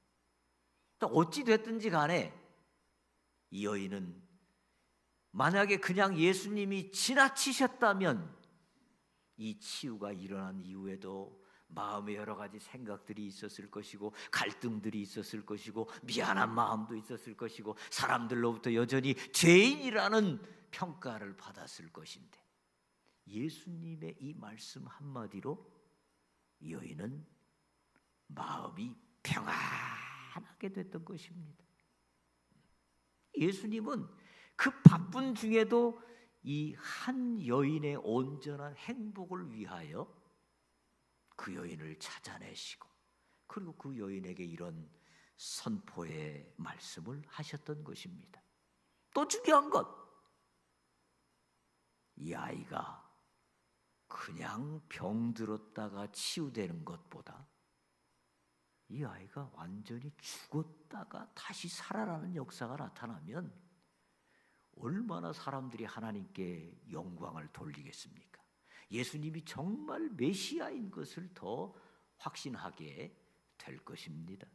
어찌 됐든지 간에 이 여인은 만약에 그냥 예수님이 지나치셨다면 이 치유가 일어난 이후에도 마음에 여러 가지 생각들이 있었을 것이고 갈등들이 있었을 것이고 미안한 마음도 있었을 것이고 사람들로부터 여전히 죄인이라는 평가를 받았을 것인데 예수님의 이 말씀 한마디로 이 여인은 마음이 평안하게 됐던 것입니다. 예수님은 그 바쁜 중에도 이 한 여인의 온전한 행복을 위하여 그 여인을 찾아내시고 그리고 그 여인에게 이런 선포의 말씀을 하셨던 것입니다. 또 중요한 것, 이 아이가 그냥 병들었다가 치유되는 것보다 이 아이가 완전히 죽었다가 다시 살아나는 역사가 나타나면 얼마나 사람들이 하나님께 영광을 돌리겠습니까? 예수님이 정말 메시아인 것을 더 확신하게 될 것입니다.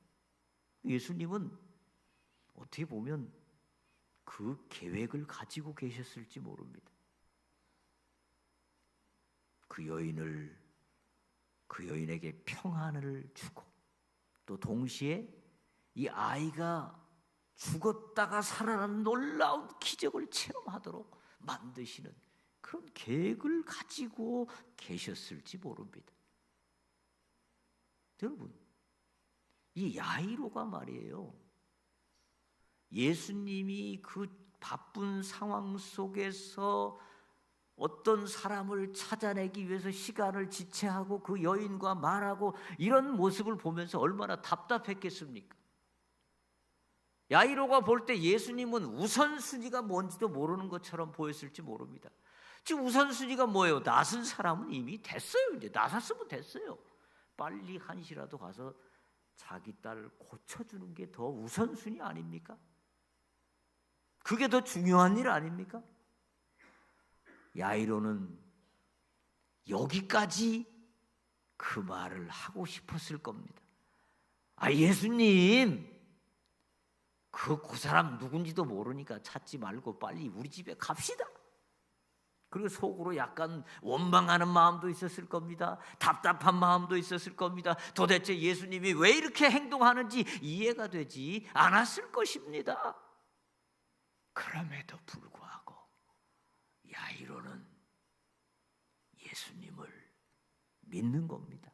예수님은 어떻게 보면 그 계획을 가지고 계셨을지 모릅니다. 그 여인에게 평안을 주고 또 동시에 이 아이가 죽었다가 살아나는 놀라운 기적을 체험하도록 만드시는 그런 계획을 가지고 계셨을지 모릅니다. 여러분, 이 야이로가 말이에요. 예수님이 그 바쁜 상황 속에서 어떤 사람을 찾아내기 위해서 시간을 지체하고 그 여인과 말하고 이런 모습을 보면서 얼마나 답답했겠습니까? 야이로가 볼 때 예수님은 우선순위가 뭔지도 모르는 것처럼 보였을지 모릅니다. 지금 우선순위가 뭐예요? 낫은 사람은 이미 됐어요. 이제 낫았으면 됐어요. 빨리 한시라도 가서 자기 딸을 고쳐주는 게 더 우선순위 아닙니까? 그게 더 중요한 일 아닙니까? 야이로는 여기까지 그 말을 하고 싶었을 겁니다. 예수님, 그 사람 누군지도 모르니까 찾지 말고 빨리 우리 집에 갑시다. 그리고 속으로 약간 원망하는 마음도 있었을 겁니다. 답답한 마음도 있었을 겁니다. 도대체 예수님이 왜 이렇게 행동하는지 이해가 되지 않았을 것입니다. 그럼에도 불구하고 야이로는 예수님을 믿는 겁니다.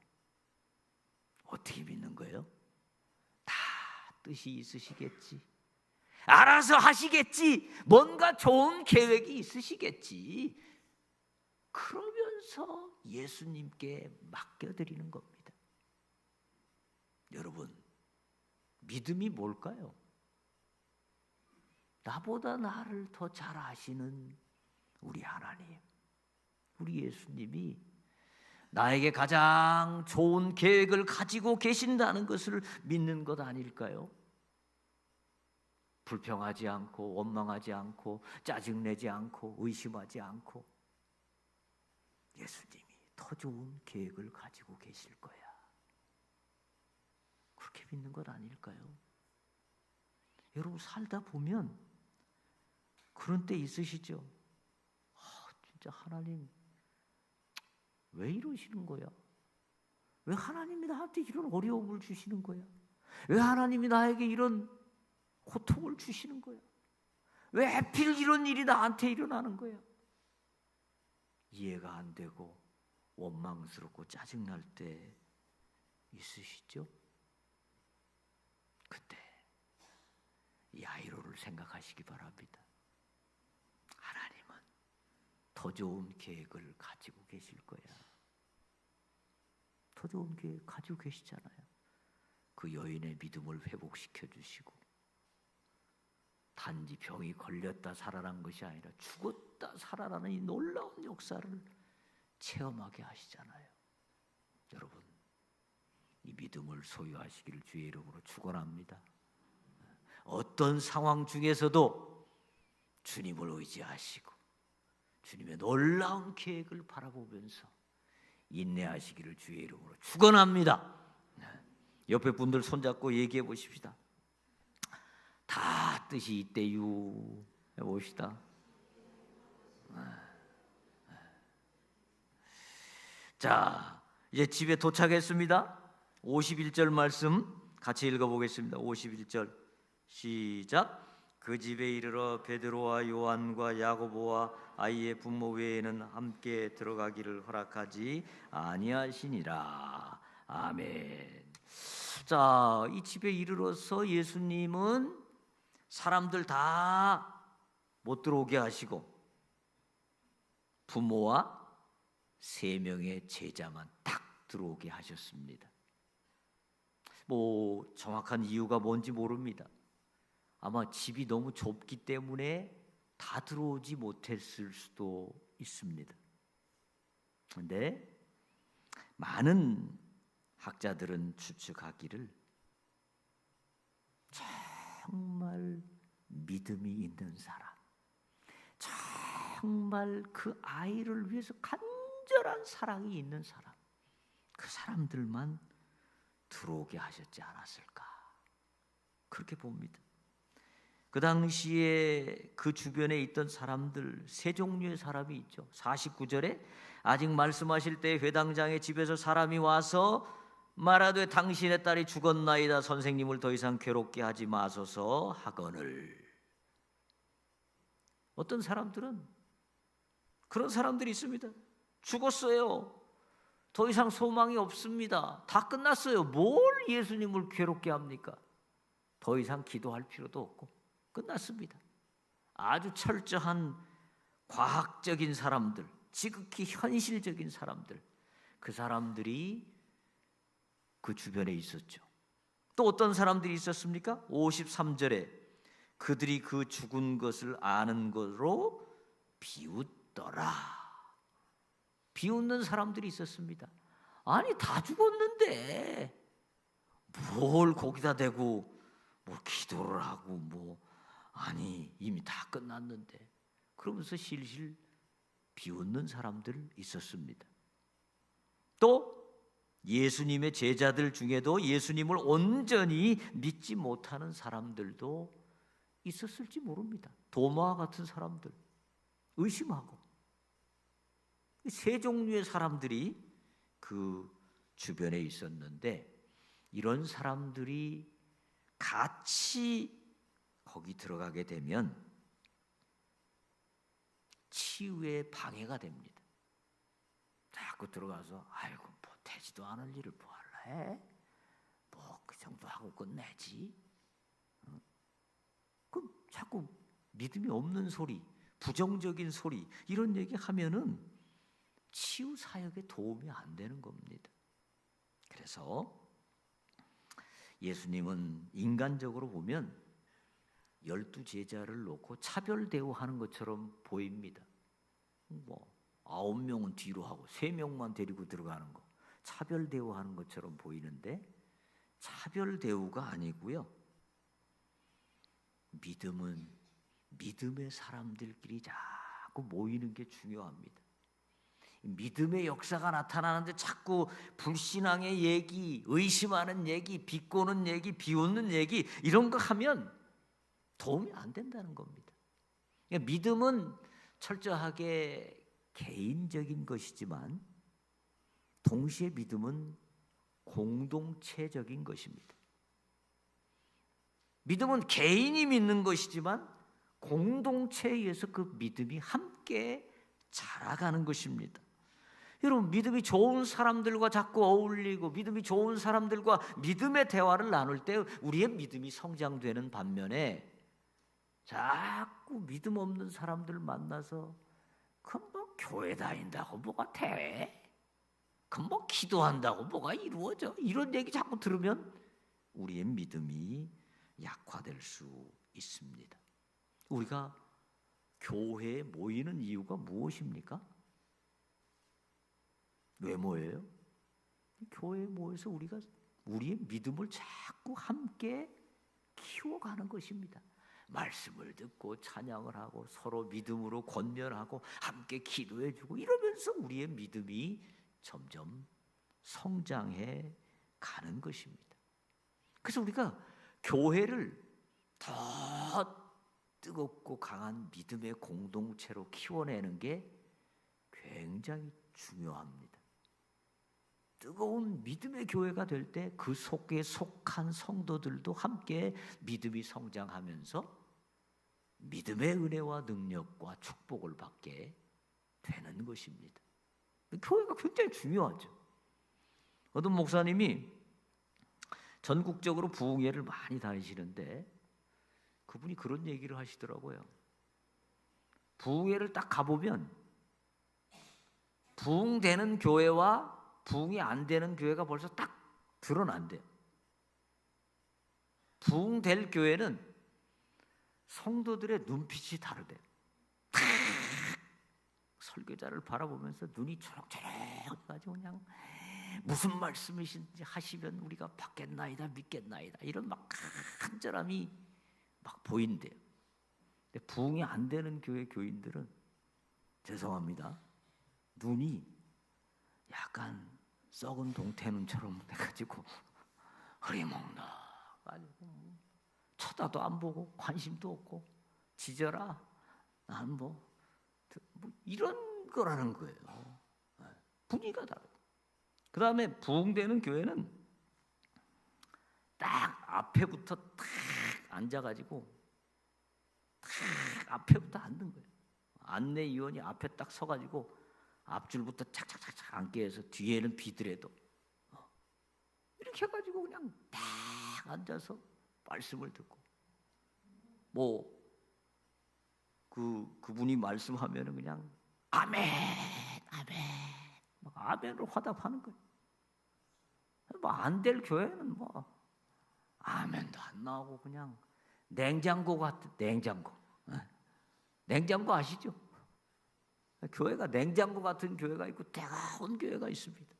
어떻게 믿는 거예요? 다 뜻이 있으시겠지. 알아서 하시겠지. 뭔가 좋은 계획이 있으시겠지. 그러면서 예수님께 맡겨드리는 겁니다. 여러분, 믿음이 뭘까요? 나보다 나를 더 잘 아시는 우리 하나님, 우리 예수님이 나에게 가장 좋은 계획을 가지고 계신다는 것을 믿는 것 아닐까요? 불평하지 않고 원망하지 않고 짜증내지 않고 의심하지 않고 예수님이 더 좋은 계획을 가지고 계실 거야. 그렇게 믿는 것 아닐까요? 여러분 살다 보면 그런 때 있으시죠? 진짜 하나님 왜 이러시는 거야? 왜 하나님이 나한테 이런 어려움을 주시는 거야? 왜 하나님이 나에게 이런 고통을 주시는 거야? 왜 하필 이런 일이 나한테 일어나는 거야? 이해가 안 되고 원망스럽고 짜증날 때 있으시죠? 그때 이 아이로를 생각하시기 바랍니다. 하나님은 더 좋은 계획을 가지고 계실 거야. 더 좋은 계획 가지고 계시잖아요. 그 여인의 믿음을 회복시켜 주시고 단지 병이 걸렸다 살아난 것이 아니라 죽었다 살아나는 이 놀라운 역사를 체험하게 하시잖아요. 여러분 이 믿음을 소유하시기를 주의 이름으로 축원합니다. 어떤 상황 중에서도 주님을 의지하시고 주님의 놀라운 계획을 바라보면서 인내하시기를 주의 이름으로 축원합니다. 옆에 분들 손잡고 얘기해 보십시다. 다 뜻이 있대유 해봅시다. 자, 이제 집에 도착했습니다. 51절 말씀 같이 읽어보겠습니다. 51절 시작. 그 집에 이르러 베드로와 요한과 야고보와 아이의 부모 외에는 함께 들어가기를 허락하지 아니하시니라. 아멘. 자, 이 집에 이르러서 예수님은 사람들 다 못 들어오게 하시고 부모와 3명의 제자만 딱 들어오게 하셨습니다. 뭐 정확한 이유가 뭔지 모릅니다. 아마 집이 너무 좁기 때문에 다 들어오지 못했을 수도 있습니다. 그런데 많은 학자들은 추측하기를 정말 믿음이 있는 사람, 정말 그 아이를 위해서 간절한 사랑이 있는 사람, 그 사람들만 들어오게 하셨지 않았을까 그렇게 봅니다. 그 당시에 그 주변에 있던 사람들 3종류의 사람이 있죠. 49절에 아직 말씀하실 때 회당장의 집에서 사람이 와서 말하되 당신의 딸이 죽었나이다. 선생님을 더 이상 괴롭게 하지 마소서 하거늘. 어떤 사람들은 그런 사람들이 있습니다. 죽었어요. 더 이상 소망이 없습니다. 다 끝났어요. 뭘 예수님을 괴롭게 합니까? 더 이상 기도할 필요도 없고 끝났습니다. 아주 철저한 과학적인 사람들, 지극히 현실적인 사람들, 그 사람들이 그 주변에 있었죠. 또 어떤 사람들이 있었습니까? 53절에 그들이 그 죽은 것을 아는 것으로 비웃더라. 비웃는 사람들이 있었습니다. 아니 다 죽었는데 뭘 거기다 대고 뭐 기도를 하고 뭐 아니 이미 다 끝났는데 그러면서 실실 비웃는 사람들 있었습니다. 또 예수님의 제자들 중에도 예수님을 온전히 믿지 못하는 사람들도 있었을지 모릅니다. 도마와 같은 사람들, 의심하고 3종류의 사람들이 그 주변에 있었는데 이런 사람들이 같이 거기 들어가게 되면 치유에 방해가 됩니다. 자꾸 들어가서 아이고 뭐 되지도 않을 일을 뭐 할래? 뭐 그 정도 하고 끝내지. 그럼 자꾸 믿음이 없는 소리, 부정적인 소리 이런 얘기 하면은 치유 사역에 도움이 안 되는 겁니다. 그래서 예수님은 인간적으로 보면 12 제자를 놓고 차별 대우하는 것처럼 보입니다. 뭐 9명은 뒤로 하고 3명만 데리고 들어가는 거 차별 대우하는 것처럼 보이는데 차별 대우가 아니고요. 믿음은 믿음의 사람들끼리 자꾸 모이는 게 중요합니다. 믿음의 역사가 나타나는데 자꾸 불신앙의 얘기, 의심하는 얘기, 비꼬는 얘기, 비웃는 얘기 이런 거 하면 도움이 안 된다는 겁니다. 믿음은 철저하게 개인적인 것이지만 동시에 믿음은 공동체적인 것입니다. 믿음은 개인이 믿는 것이지만 공동체에 의해서 그 믿음이 함께 자라가는 것입니다. 여러분, 믿음이 좋은 사람들과 자꾸 어울리고 믿음이 좋은 사람들과 믿음의 대화를 나눌 때 우리의 믿음이 성장되는 반면에 자꾸 믿음 없는 사람들 만나서 뭐 교회 다닌다고 뭐가 돼? 뭐 기도한다고 뭐가 이루어져? 이런 얘기 자꾸 들으면 우리의 믿음이 약화될 수 있습니다. 우리가 교회에 모이는 이유가 무엇입니까? 왜 모여요? 교회에 모여서 우리가 우리의 믿음을 자꾸 함께 키워가는 것입니다. 말씀을 듣고 찬양을 하고 서로 믿음으로 권면하고 함께 기도해주고 이러면서 우리의 믿음이 점점 성장해 가는 것입니다. 그래서 우리가 교회를 더 뜨겁고 강한 믿음의 공동체로 키워내는 게 굉장히 중요합니다. 뜨거운 믿음의 교회가 될 때 그 속에 속한 성도들도 함께 믿음이 성장하면서 믿음의 은혜와 능력과 축복을 받게 되는 것입니다. 교회가 굉장히 중요하죠. 어떤 목사님이 전국적으로 부흥회를 많이 다니시는데 그분이 그런 얘기를 하시더라고요. 부흥회를 딱 가보면 부흥되는 교회와 부흥이 안 되는 교회가 벌써 딱 드러난대요. 부흥될 교회는 성도들의 눈빛이 다르대요. 설교자를 바라보면서 눈이 초록초록해가지고 그냥 무슨 말씀이신지 하시면 우리가 받겠나이다 믿겠나이다 이런 막 간절함이 막 보인대요. 근데 부흥이 안 되는 교회 교인들은 죄송합니다. 눈이 약간 썩은 동태눈처럼 해가지고 흐리먹나 가지고 쳐다도 안 보고 관심도 없고 지져라 난 뭐 이런 거라는 거예요. 분위기가 다르고 그 다음에 부흥되는 교회는 딱 앞에부터 탁 앉아가지고 탁 앞에부터 앉는 거예요. 안내위원이 앞에 딱 서가지고 앞줄부터 착착착착 앉게 해서 뒤에는 비더라도 이렇게 해가지고 그냥 딱 앉아서 말씀을 듣고 뭐 그분이 말씀하면은 그냥 아멘 아멘 막 아멘으로 화답하는 거예요. 뭐 안 될 교회는 뭐 아멘도 안 나오고 그냥 냉장고 같은 냉장고 냉장고 아시죠? 교회가 냉장고 같은 교회가 있고 뜨거운 교회가 있습니다.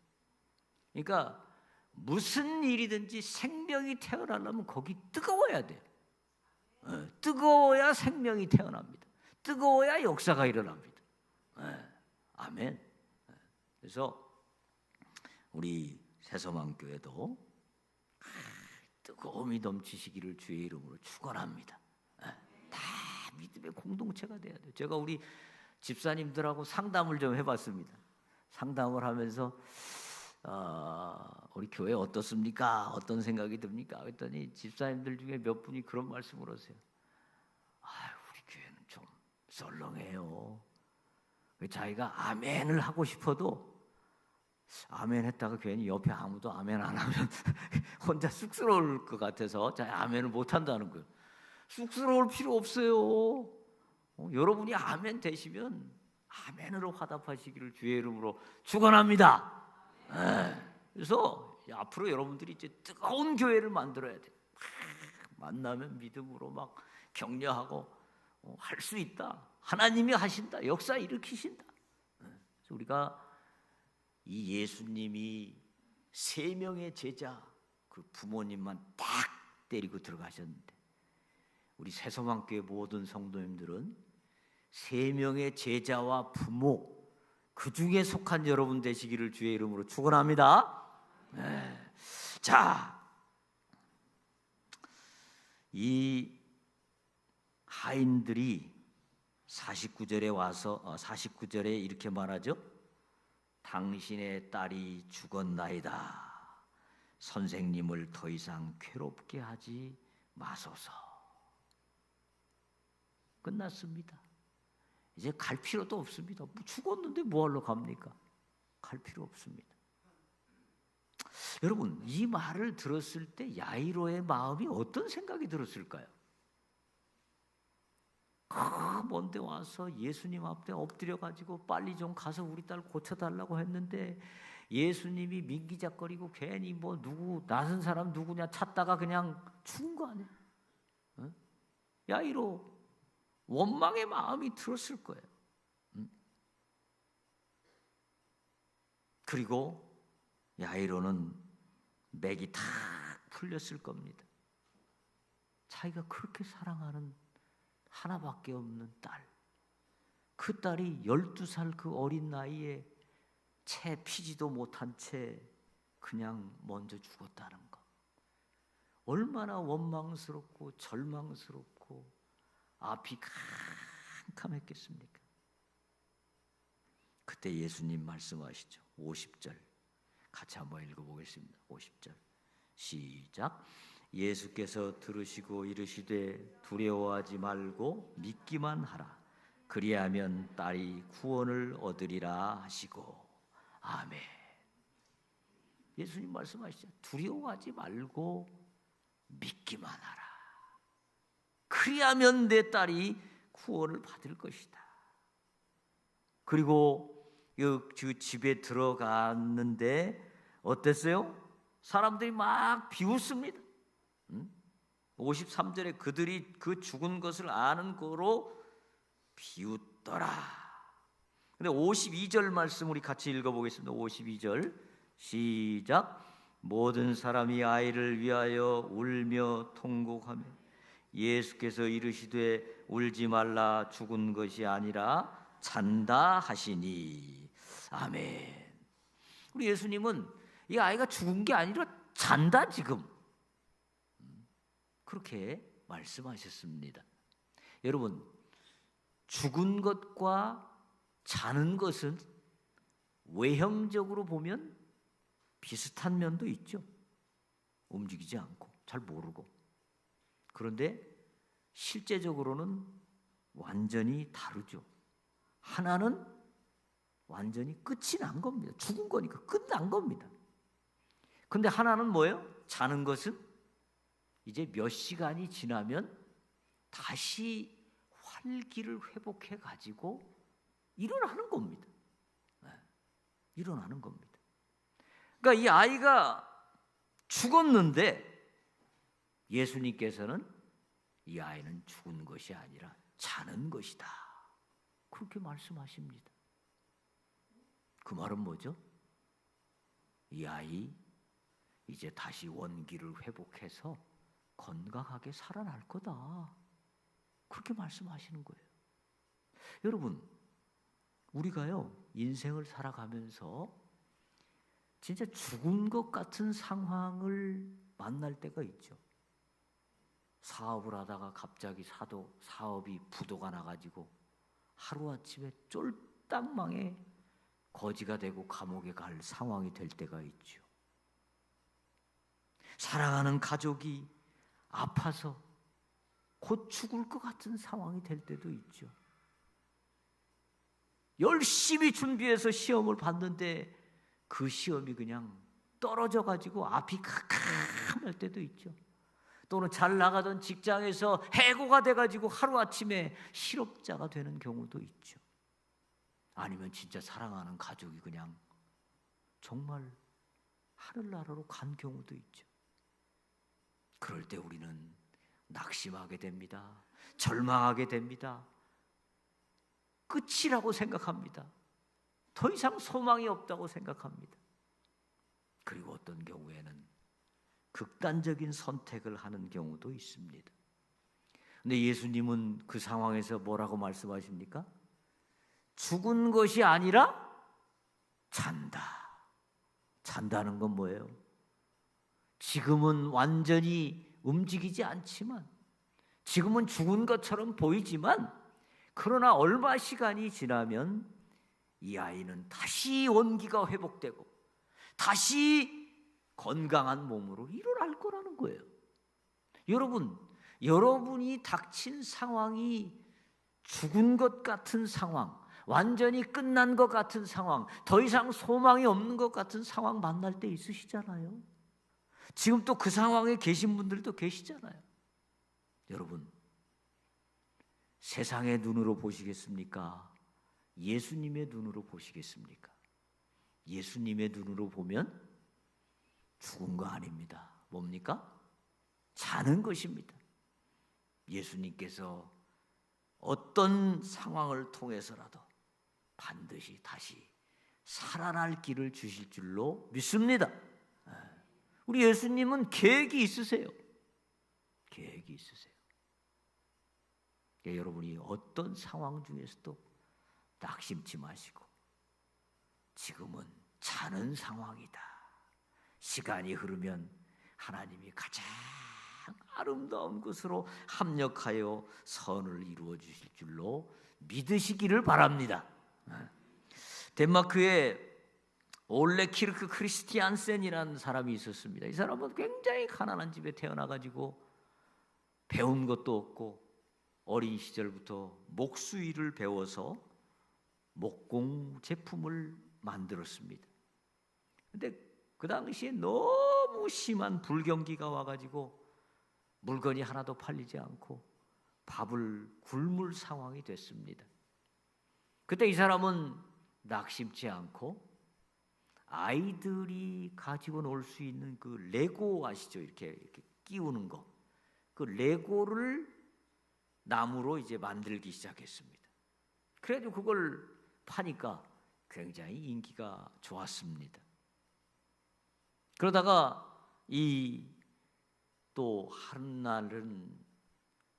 그러니까 무슨 일이든지 생명이 태어나려면 거기 뜨거워야 돼. 뜨거워야 생명이 태어납니다. 뜨거워야 역사가 일어납니다. 아멘. 그래서 우리 새소망교회도 뜨거움이 넘치시기를 주의 이름으로 축원합니다. 다 믿음의 공동체가 돼야 돼요. 제가 우리 집사님들하고 상담을 좀 해봤습니다. 상담을 하면서 우리 교회 어떻습니까? 어떤 생각이 듭니까? 그랬더니 집사님들 중에 몇 분이 그런 말씀을 하세요. 우리 교회는 좀 썰렁해요. 자기가 아멘을 하고 싶어도 아멘 했다가 괜히 옆에 아무도 아멘 안 하면 혼자 쑥스러울 것 같아서 아멘을 못 한다는 거예요. 쑥스러울 필요 없어요. 여러분이 아멘 되시면 아멘으로 화답하시기를 주의 이름으로 축원합니다. 그래서 앞으로 여러분들이 이제 뜨거운 교회를 만들어야 돼. 만나면 믿음으로 막 격려하고 할 수 있다. 하나님이 하신다. 역사 일으키신다. 우리가 이 예수님이 3명의 제자 그 부모님만 딱 데리고 들어가셨는데 우리 새소망교회 모든 성도님들은 3명의 제자와 부모 그 중에 속한 여러분 되시기를 주의 이름으로 축원합니다. 네. 자, 이 하인들이 49절에 와서 49절에 이렇게 말하죠. 당신의 딸이 죽었나이다. 선생님을 더 이상 괴롭게 하지 마소서. 끝났습니다. 이제 갈 필요도 없습니다. 죽었는데 뭐하러 갑니까? 갈 필요 없습니다. 여러분, 이 말을 들었을 때 야이로의 마음이 어떤 생각이 들었을까요? 먼데 와서 예수님 앞에 엎드려 가지고 빨리 좀 가서 우리 딸 고쳐달라고 했는데 예수님이 민기작거리고 괜히 뭐 누구 낯선 사람 누구냐 찾다가 그냥 죽은 거 아니에요? 어? 야이로 원망의 마음이 들었을 거예요. 그리고 야이로는 맥이 탁 풀렸을 겁니다. 자기가 그렇게 사랑하는 하나밖에 없는 딸, 그 딸이 12살 그 어린 나이에 채 피지도 못한 채 그냥 먼저 죽었다는 것, 얼마나 원망스럽고 절망스럽고 앞이 캄캄했겠습니까? 그때 예수님 말씀하시죠. 50절 같이 한번 읽어보겠습니다. 50절 시작. 예수께서 들으시고 이르시되 두려워하지 말고 믿기만 하라. 그리하면 딸이 구원을 얻으리라 하시고. 아멘. 예수님 말씀하시죠. 두려워하지 말고 믿기만 하라. 그리하면 내 딸이 구원을 받을 것이다. 그리고 그 집에 들어갔는데 어땠어요? 사람들이 막 비웃습니다. 53절에 그들이 그 죽은 것을 아는 거로 비웃더라. 근데 52절 말씀 우리 같이 읽어보겠습니다. 52절 시작. 모든 사람이 아이를 위하여 울며 통곡하며 예수께서 이르시되 울지 말라 죽은 것이 아니라 잔다 하시니. 아멘. 우리 예수님은 이 아이가 죽은 게 아니라 잔다 지금, 그렇게 말씀하셨습니다. 여러분, 죽은 것과 자는 것은 외형적으로 보면 비슷한 면도 있죠. 움직이지 않고 잘 모르고. 그런데 실제적으로는 완전히 다르죠. 하나는 완전히 끝이 난 겁니다. 죽은 거니까 끝난 겁니다. 근데 하나는 뭐예요? 자는 것은 이제 몇 시간이 지나면 다시 활기를 회복해 가지고 일어나는 겁니다. 네, 일어나는 겁니다. 그러니까 이 아이가 죽었는데 예수님께서는 이 아이는 죽은 것이 아니라 자는 것이다, 그렇게 말씀하십니다. 그 말은 뭐죠? 이 아이 이제 다시 원기를 회복해서 건강하게 살아날 거다, 그렇게 말씀하시는 거예요. 여러분, 우리가요 인생을 살아가면서 진짜 죽은 것 같은 상황을 만날 때가 있죠. 사업을 하다가 갑자기 사업이 부도가 나가지고 하루아침에 쫄딱 망해 거지가 되고 감옥에 갈 상황이 될 때가 있죠. 사랑하는 가족이 아파서 곧 죽을 것 같은 상황이 될 때도 있죠. 열심히 준비해서 시험을 봤는데 그 시험이 그냥 떨어져 가지고 앞이 캄캄할 때도 있죠. 또는 잘 나가던 직장에서 해고가 돼 가지고 하루아침에 실업자가 되는 경우도 있죠. 아니면 진짜 사랑하는 가족이 그냥 정말 하늘나라로 간 경우도 있죠. 그럴 때 우리는 낙심하게 됩니다. 절망하게 됩니다. 끝이라고 생각합니다. 더 이상 소망이 없다고 생각합니다. 그리고 어떤 경우에는 극단적인 선택을 하는 경우도 있습니다. 근데 예수님은 그 상황에서 뭐라고 말씀하십니까? 죽은 것이 아니라 잔다. 잔다는 건 뭐예요? 지금은 완전히 움직이지 않지만, 지금은 죽은 것처럼 보이지만, 그러나 얼마 시간이 지나면 이 아이는 다시 원기가 회복되고 다시 건강한 몸으로 일어날 거라는 거예요. 여러분, 여러분이 닥친 상황이 죽은 것 같은 상황, 완전히 끝난 것 같은 상황, 더 이상 소망이 없는 것 같은 상황 만날 때 있으시잖아요. 지금 또 그 상황에 계신 분들도 계시잖아요. 여러분, 세상의 눈으로 보시겠습니까? 예수님의 눈으로 보시겠습니까? 예수님의 눈으로 보면 죽은 거 아닙니다. 뭡니까? 자는 것입니다. 예수님께서 어떤 상황을 통해서라도 반드시 다시 살아날 길을 주실 줄로 믿습니다. 우리 예수님은 계획이 있으세요. 계획이 있으세요. 여러분이 어떤 상황 중에서도 낙심치 마시고, 지금은 자는 상황이다. 시간이 흐르면 하나님이 가장 아름다운 것으로 합력하여 선을 이루어 주실 줄로 믿으시기를 바랍니다. 덴마크에 올레 키르크 크리스티안센이라는 사람이 있었습니다. 이 사람은 굉장히 가난한 집에 태어나가지고 배운 것도 없고 어린 시절부터 목수일을 배워서 목공 제품을 만들었습니다. 근데 그 당시에 너무 심한 불경기가 와가지고 물건이 하나도 팔리지 않고 밥을 굶을 상황이 됐습니다. 그때 이 사람은 낙심치 않고 아이들이 가지고 놀 수 있는 그 레고 아시죠? 이렇게 끼우는 거, 그 레고를 나무로 이제 만들기 시작했습니다. 그래도 그걸 파니까 굉장히 인기가 좋았습니다. 그러다가 또 한날은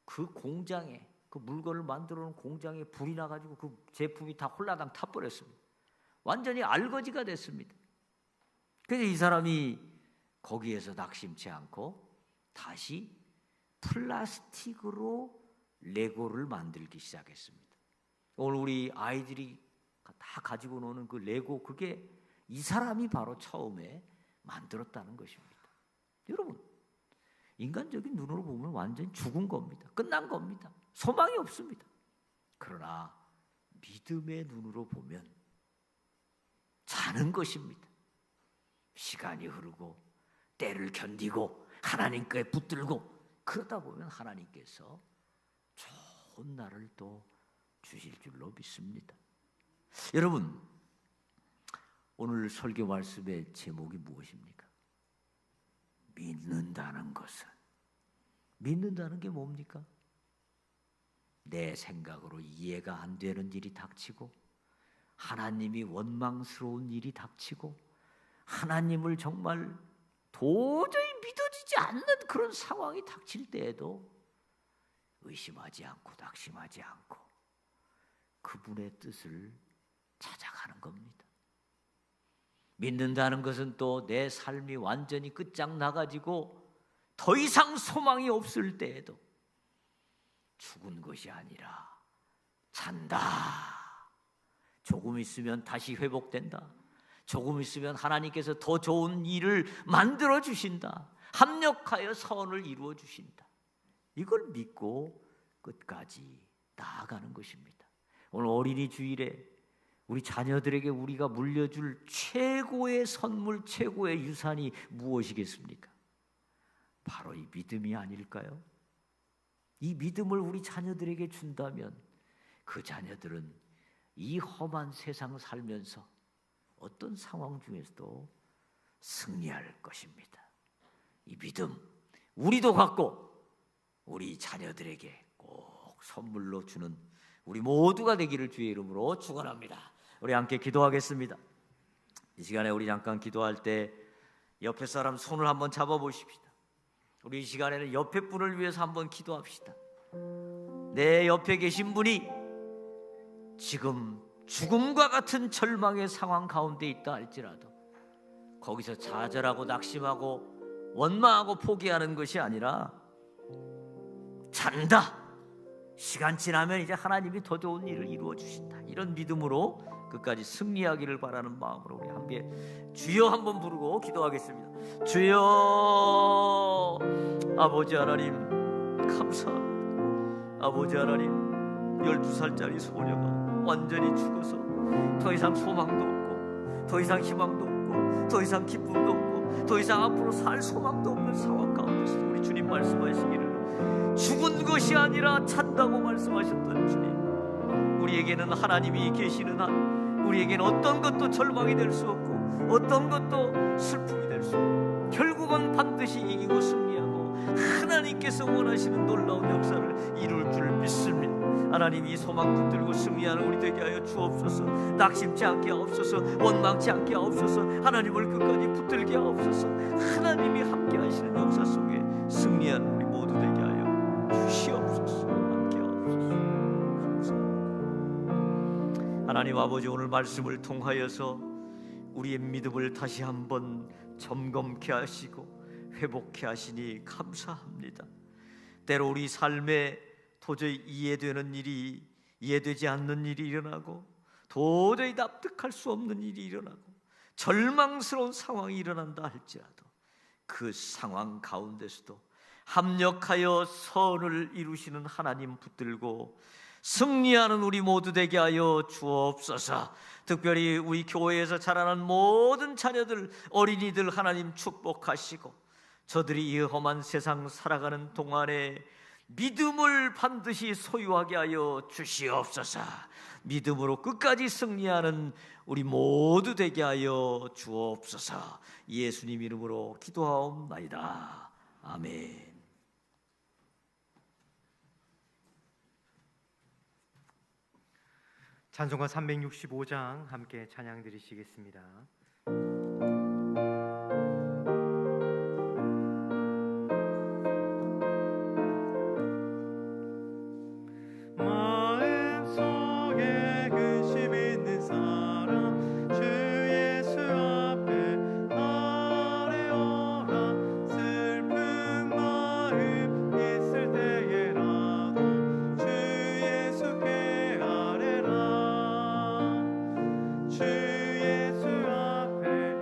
그 공장에, 그 물건을 만들어 놓은 공장에 불이 나가지고 그 제품이 다 홀라당 타버렸습니다. 완전히 알거지가 됐습니다. 그래서 이 사람이 거기에서 낙심치 않고 다시 플라스틱으로 레고를 만들기 시작했습니다. 오늘 우리 아이들이 다 가지고 노는 그 레고, 그게 이 사람이 바로 처음에 만들었다는 것입니다. 여러분, 인간적인 눈으로 보면 완전히 죽은 겁니다. 끝난 겁니다. 소망이 없습니다. 그러나 믿음의 눈으로 보면 자는 것입니다. 시간이 흐르고 때를 견디고 하나님께 붙들고 그러다 보면 하나님께서 좋은 날을 또 주실 줄로 믿습니다. 여러분, 오늘 설교 말씀의 제목이 무엇입니까? 믿는다는 것은, 믿는다는 게 뭡니까? 내 생각으로 이해가 안 되는 일이 닥치고, 하나님이 원망스러운 일이 닥치고, 하나님을 정말 도저히 믿어지지 않는 그런 상황이 닥칠 때에도 의심하지 않고 낙심하지 않고 그분의 뜻을 찾아가는 겁니다. 믿는다는 것은 또 내 삶이 완전히 끝장나가지고 더 이상 소망이 없을 때에도 죽은 것이 아니라 잔다. 조금 있으면 다시 회복된다. 조금 있으면 하나님께서 더 좋은 일을 만들어 주신다. 합력하여 선을 이루어 주신다. 이걸 믿고 끝까지 나아가는 것입니다. 오늘 어린이 주일에 우리 자녀들에게 우리가 물려줄 최고의 선물, 최고의 유산이 무엇이겠습니까? 바로 이 믿음이 아닐까요? 이 믿음을 우리 자녀들에게 준다면 그 자녀들은 이 험한 세상 살면서 어떤 상황 중에서도 승리할 것입니다. 이 믿음 우리도 갖고 우리 자녀들에게 꼭 선물로 주는 우리 모두가 되기를 주의 이름으로 축원합니다. 우리 함께 기도하겠습니다. 이 시간에 우리 잠깐 기도할 때 옆에 사람 손을 한번 잡아보십시다. 우리 이 시간에는 옆에 분을 위해서 한번 기도합시다. 내 옆에 계신 분이 지금 죽음과 같은 절망의 상황 가운데 있다 할지라도 거기서 좌절하고 낙심하고 원망하고 포기하는 것이 아니라 잔다, 시간 지나면 이제 하나님이 더 좋은 일을 이루어 주신다, 이런 믿음으로 끝까지 승리하기를 바라는 마음으로 우리 함께 주여 한번 부르고 기도하겠습니다. 주여, 아버지 하나님 감사합니다. 아버지 하나님, 12살짜리 소녀가 완전히 죽어서 더 이상 소망도 없고 더 이상 희망도 없고 더 이상 기쁨도 없고 더 이상 앞으로 살 소망도 없는 상황 가운데서 우리 주님 말씀하시기를 죽은 것이 아니라 찬다고 말씀하셨던 주님, 우리에게는 하나님이 계시는 한 우리에게는 어떤 것도 절망이 될 수 없고 어떤 것도 슬픔이 될 수 없고 결국은 반드시 이기고 승리하고 하나님께서 원하시는 놀라운 역사를 이룰 줄 믿습니다. 하나님, 이 소망 붙들고 승리하는 우리 되게 하여 주옵소서. 낙심치 않게 하옵소서. 원망치 않게 하옵소서. 하나님을 끝까지 붙들게 하옵소서. 하나님이 함께 하시는 역사 속에 승리하는 우리 모두 되게 하여 주시옵소서. 함께 하옵소서. 감사합니다. 하나님 아버지, 오늘 말씀을 통하여서 우리의 믿음을 다시 한번 점검케 하시고 회복케 하시니 감사합니다. 때로 우리 삶에 도저히 이해되지 않는 일이 일어나고 도저히 납득할 수 없는 일이 일어나고 절망스러운 상황이 일어난다 할지라도 그 상황 가운데서도 합력하여 선을 이루시는 하나님 붙들고 승리하는 우리 모두 되게 하여 주옵소서. 특별히 우리 교회에서 자라난 모든 자녀들, 어린이들 하나님 축복하시고 저들이 이 험한 세상 살아가는 동안에 믿음을 반드시 소유하게 하여 주시옵소서. 믿음으로 끝까지 승리하는 우리 모두 되게 하여 주옵소서. 예수님 이름으로 기도하옵나이다. 아멘. 찬송가 365장 함께 찬양 드리시겠습니다. 주 예수 앞에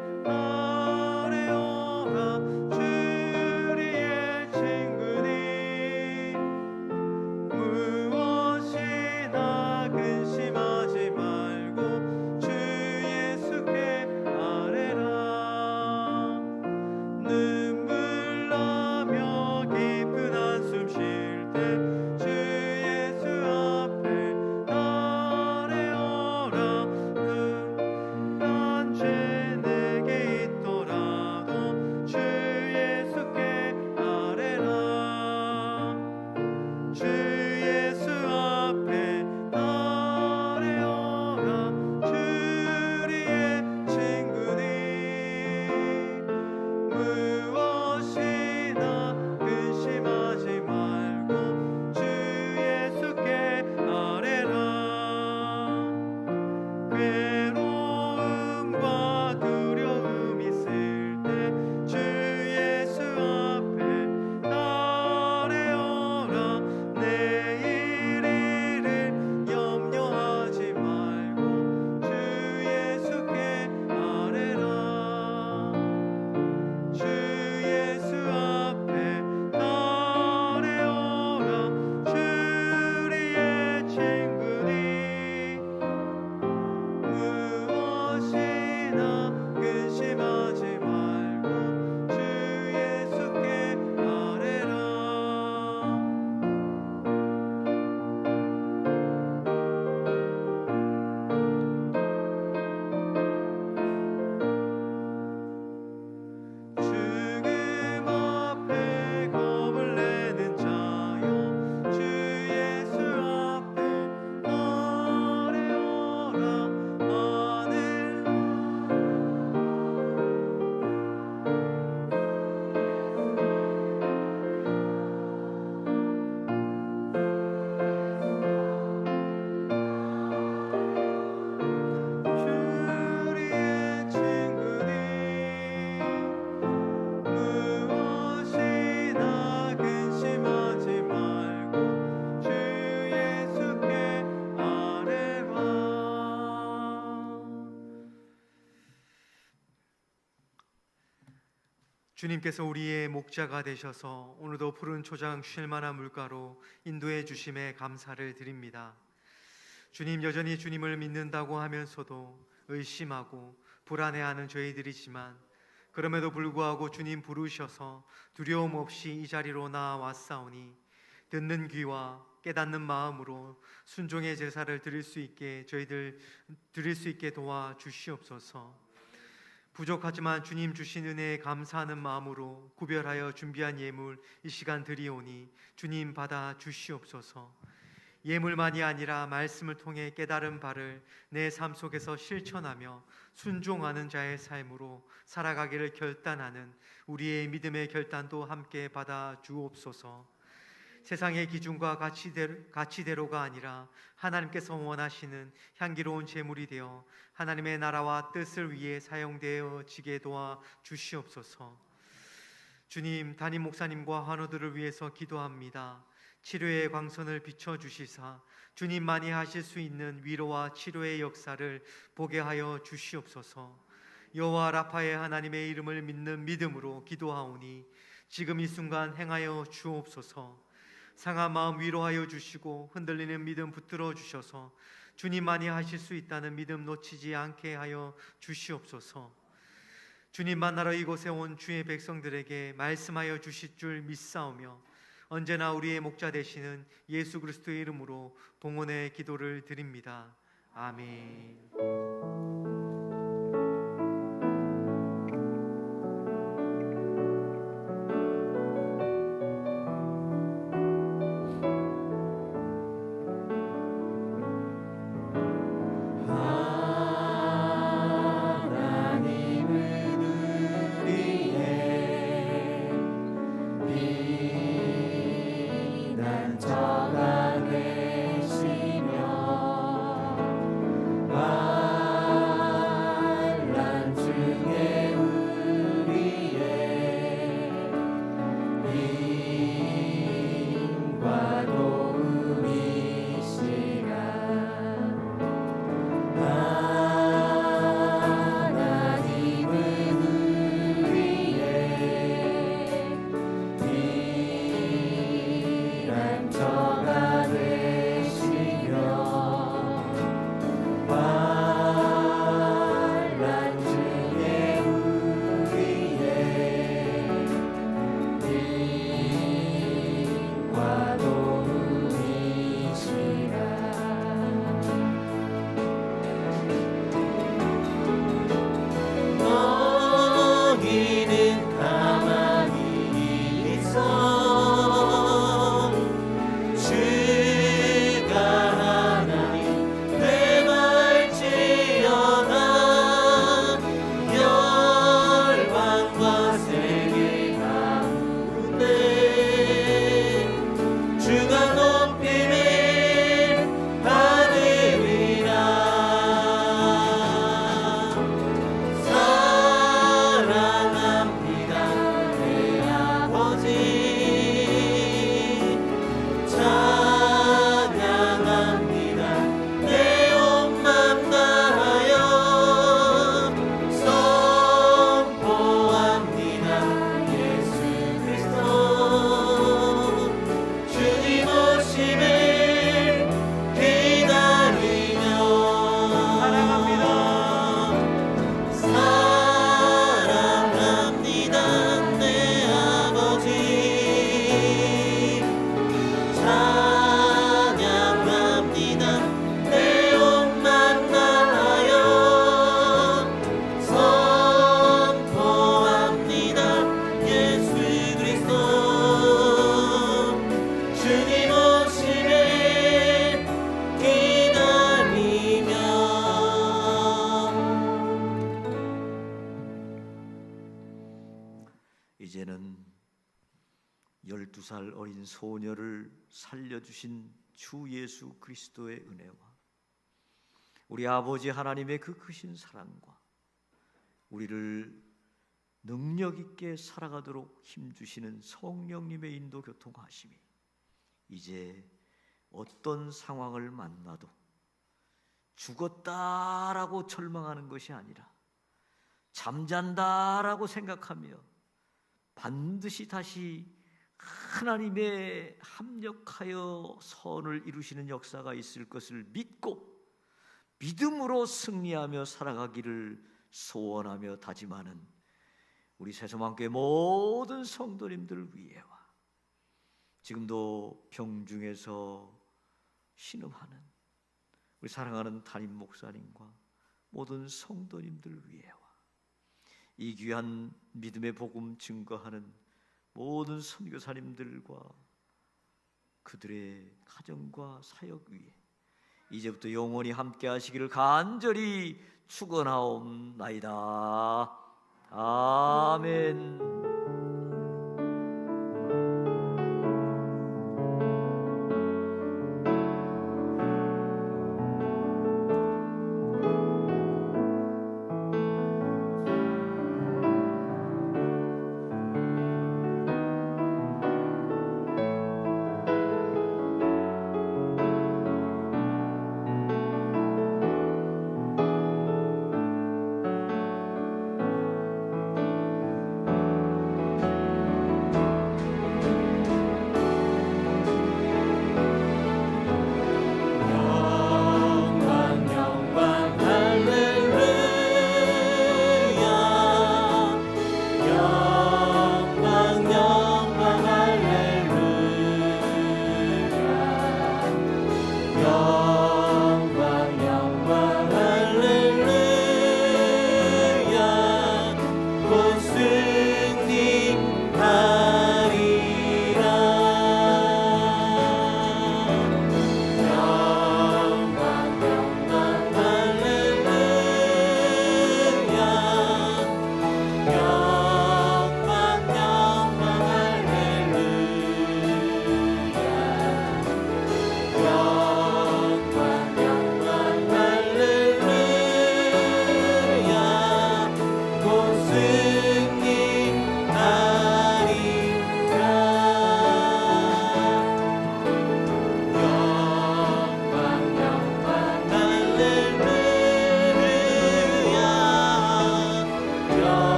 주님께서 우리의 목자가 되셔서 오늘도 푸른 초장 쉴 만한 물가로 인도해 주심에 감사를 드립니다. 주님, 여전히 주님을 믿는다고 하면서도 의심하고 불안해하는 저희들이지만 그럼에도 불구하고 주님 부르셔서 두려움 없이 이 자리로 나아왔사오니 듣는 귀와 깨닫는 마음으로 순종의 제사를 드릴 수 있게 드릴 수 있게 도와 주시옵소서. 부족하지만 주님 주신 은혜에 감사하는 마음으로 구별하여 준비한 예물 이 시간 드리오니 주님 받아 주시옵소서. 예물만이 아니라 말씀을 통해 깨달은 바를 내 삶 속에서 실천하며 순종하는 자의 삶으로 살아가기를 결단하는 우리의 믿음의 결단도 함께 받아 주옵소서. 세상의 기준과 가치대로가 아니라 하나님께서 원하시는 향기로운 제물이 되어 하나님의 나라와 뜻을 위해 사용되어지게 도와 주시옵소서. 주님, 담임 목사님과 환우들을 위해서 기도합니다. 치료의 광선을 비춰주시사 주님만이 하실 수 있는 위로와 치료의 역사를 보게 하여 주시옵소서. 여호와 라파의 하나님의 이름을 믿는 믿음으로 기도하오니 지금 이 순간 행하여 주옵소서. 상한 마음 위로하여 주시고 흔들리는 믿음 붙들어 주셔서 주님만이 하실 수 있다는 믿음 놓치지 않게 하여 주시옵소서. 주님 만나러 이곳에 온 주의 백성들에게 말씀하여 주실 줄 믿사오며 언제나 우리의 목자 되시는 예수 그리스도의 이름으로 봉헌의 기도를 드립니다. 아멘. 이제는 12살 어린 소녀를 살려주신 주 예수 그리스도의 은혜와 우리 아버지 하나님의 그 크신 사랑과 우리를 능력 있게 살아가도록 힘주시는 성령님의 인도 교통하심이 이제 어떤 상황을 만나도 죽었다라고 절망하는 것이 아니라 잠잔다라고 생각하며 반드시 다시 하나님의 합력하여 선을 이루시는 역사가 있을 것을 믿고 믿음으로 승리하며 살아가기를 소원하며 다짐하는 우리 새소망교회 모든 성도님들 위해와 지금도 병중에서 신음하는 우리 사랑하는 담임 목사님과 모든 성도님들 위해와 이 귀한 믿음의 복음 증거하는 모든 선교사님들과 그들의 가정과 사역 위에 이제부터 영원히 함께 하시기를 간절히 축원하옵나이다. 아멘.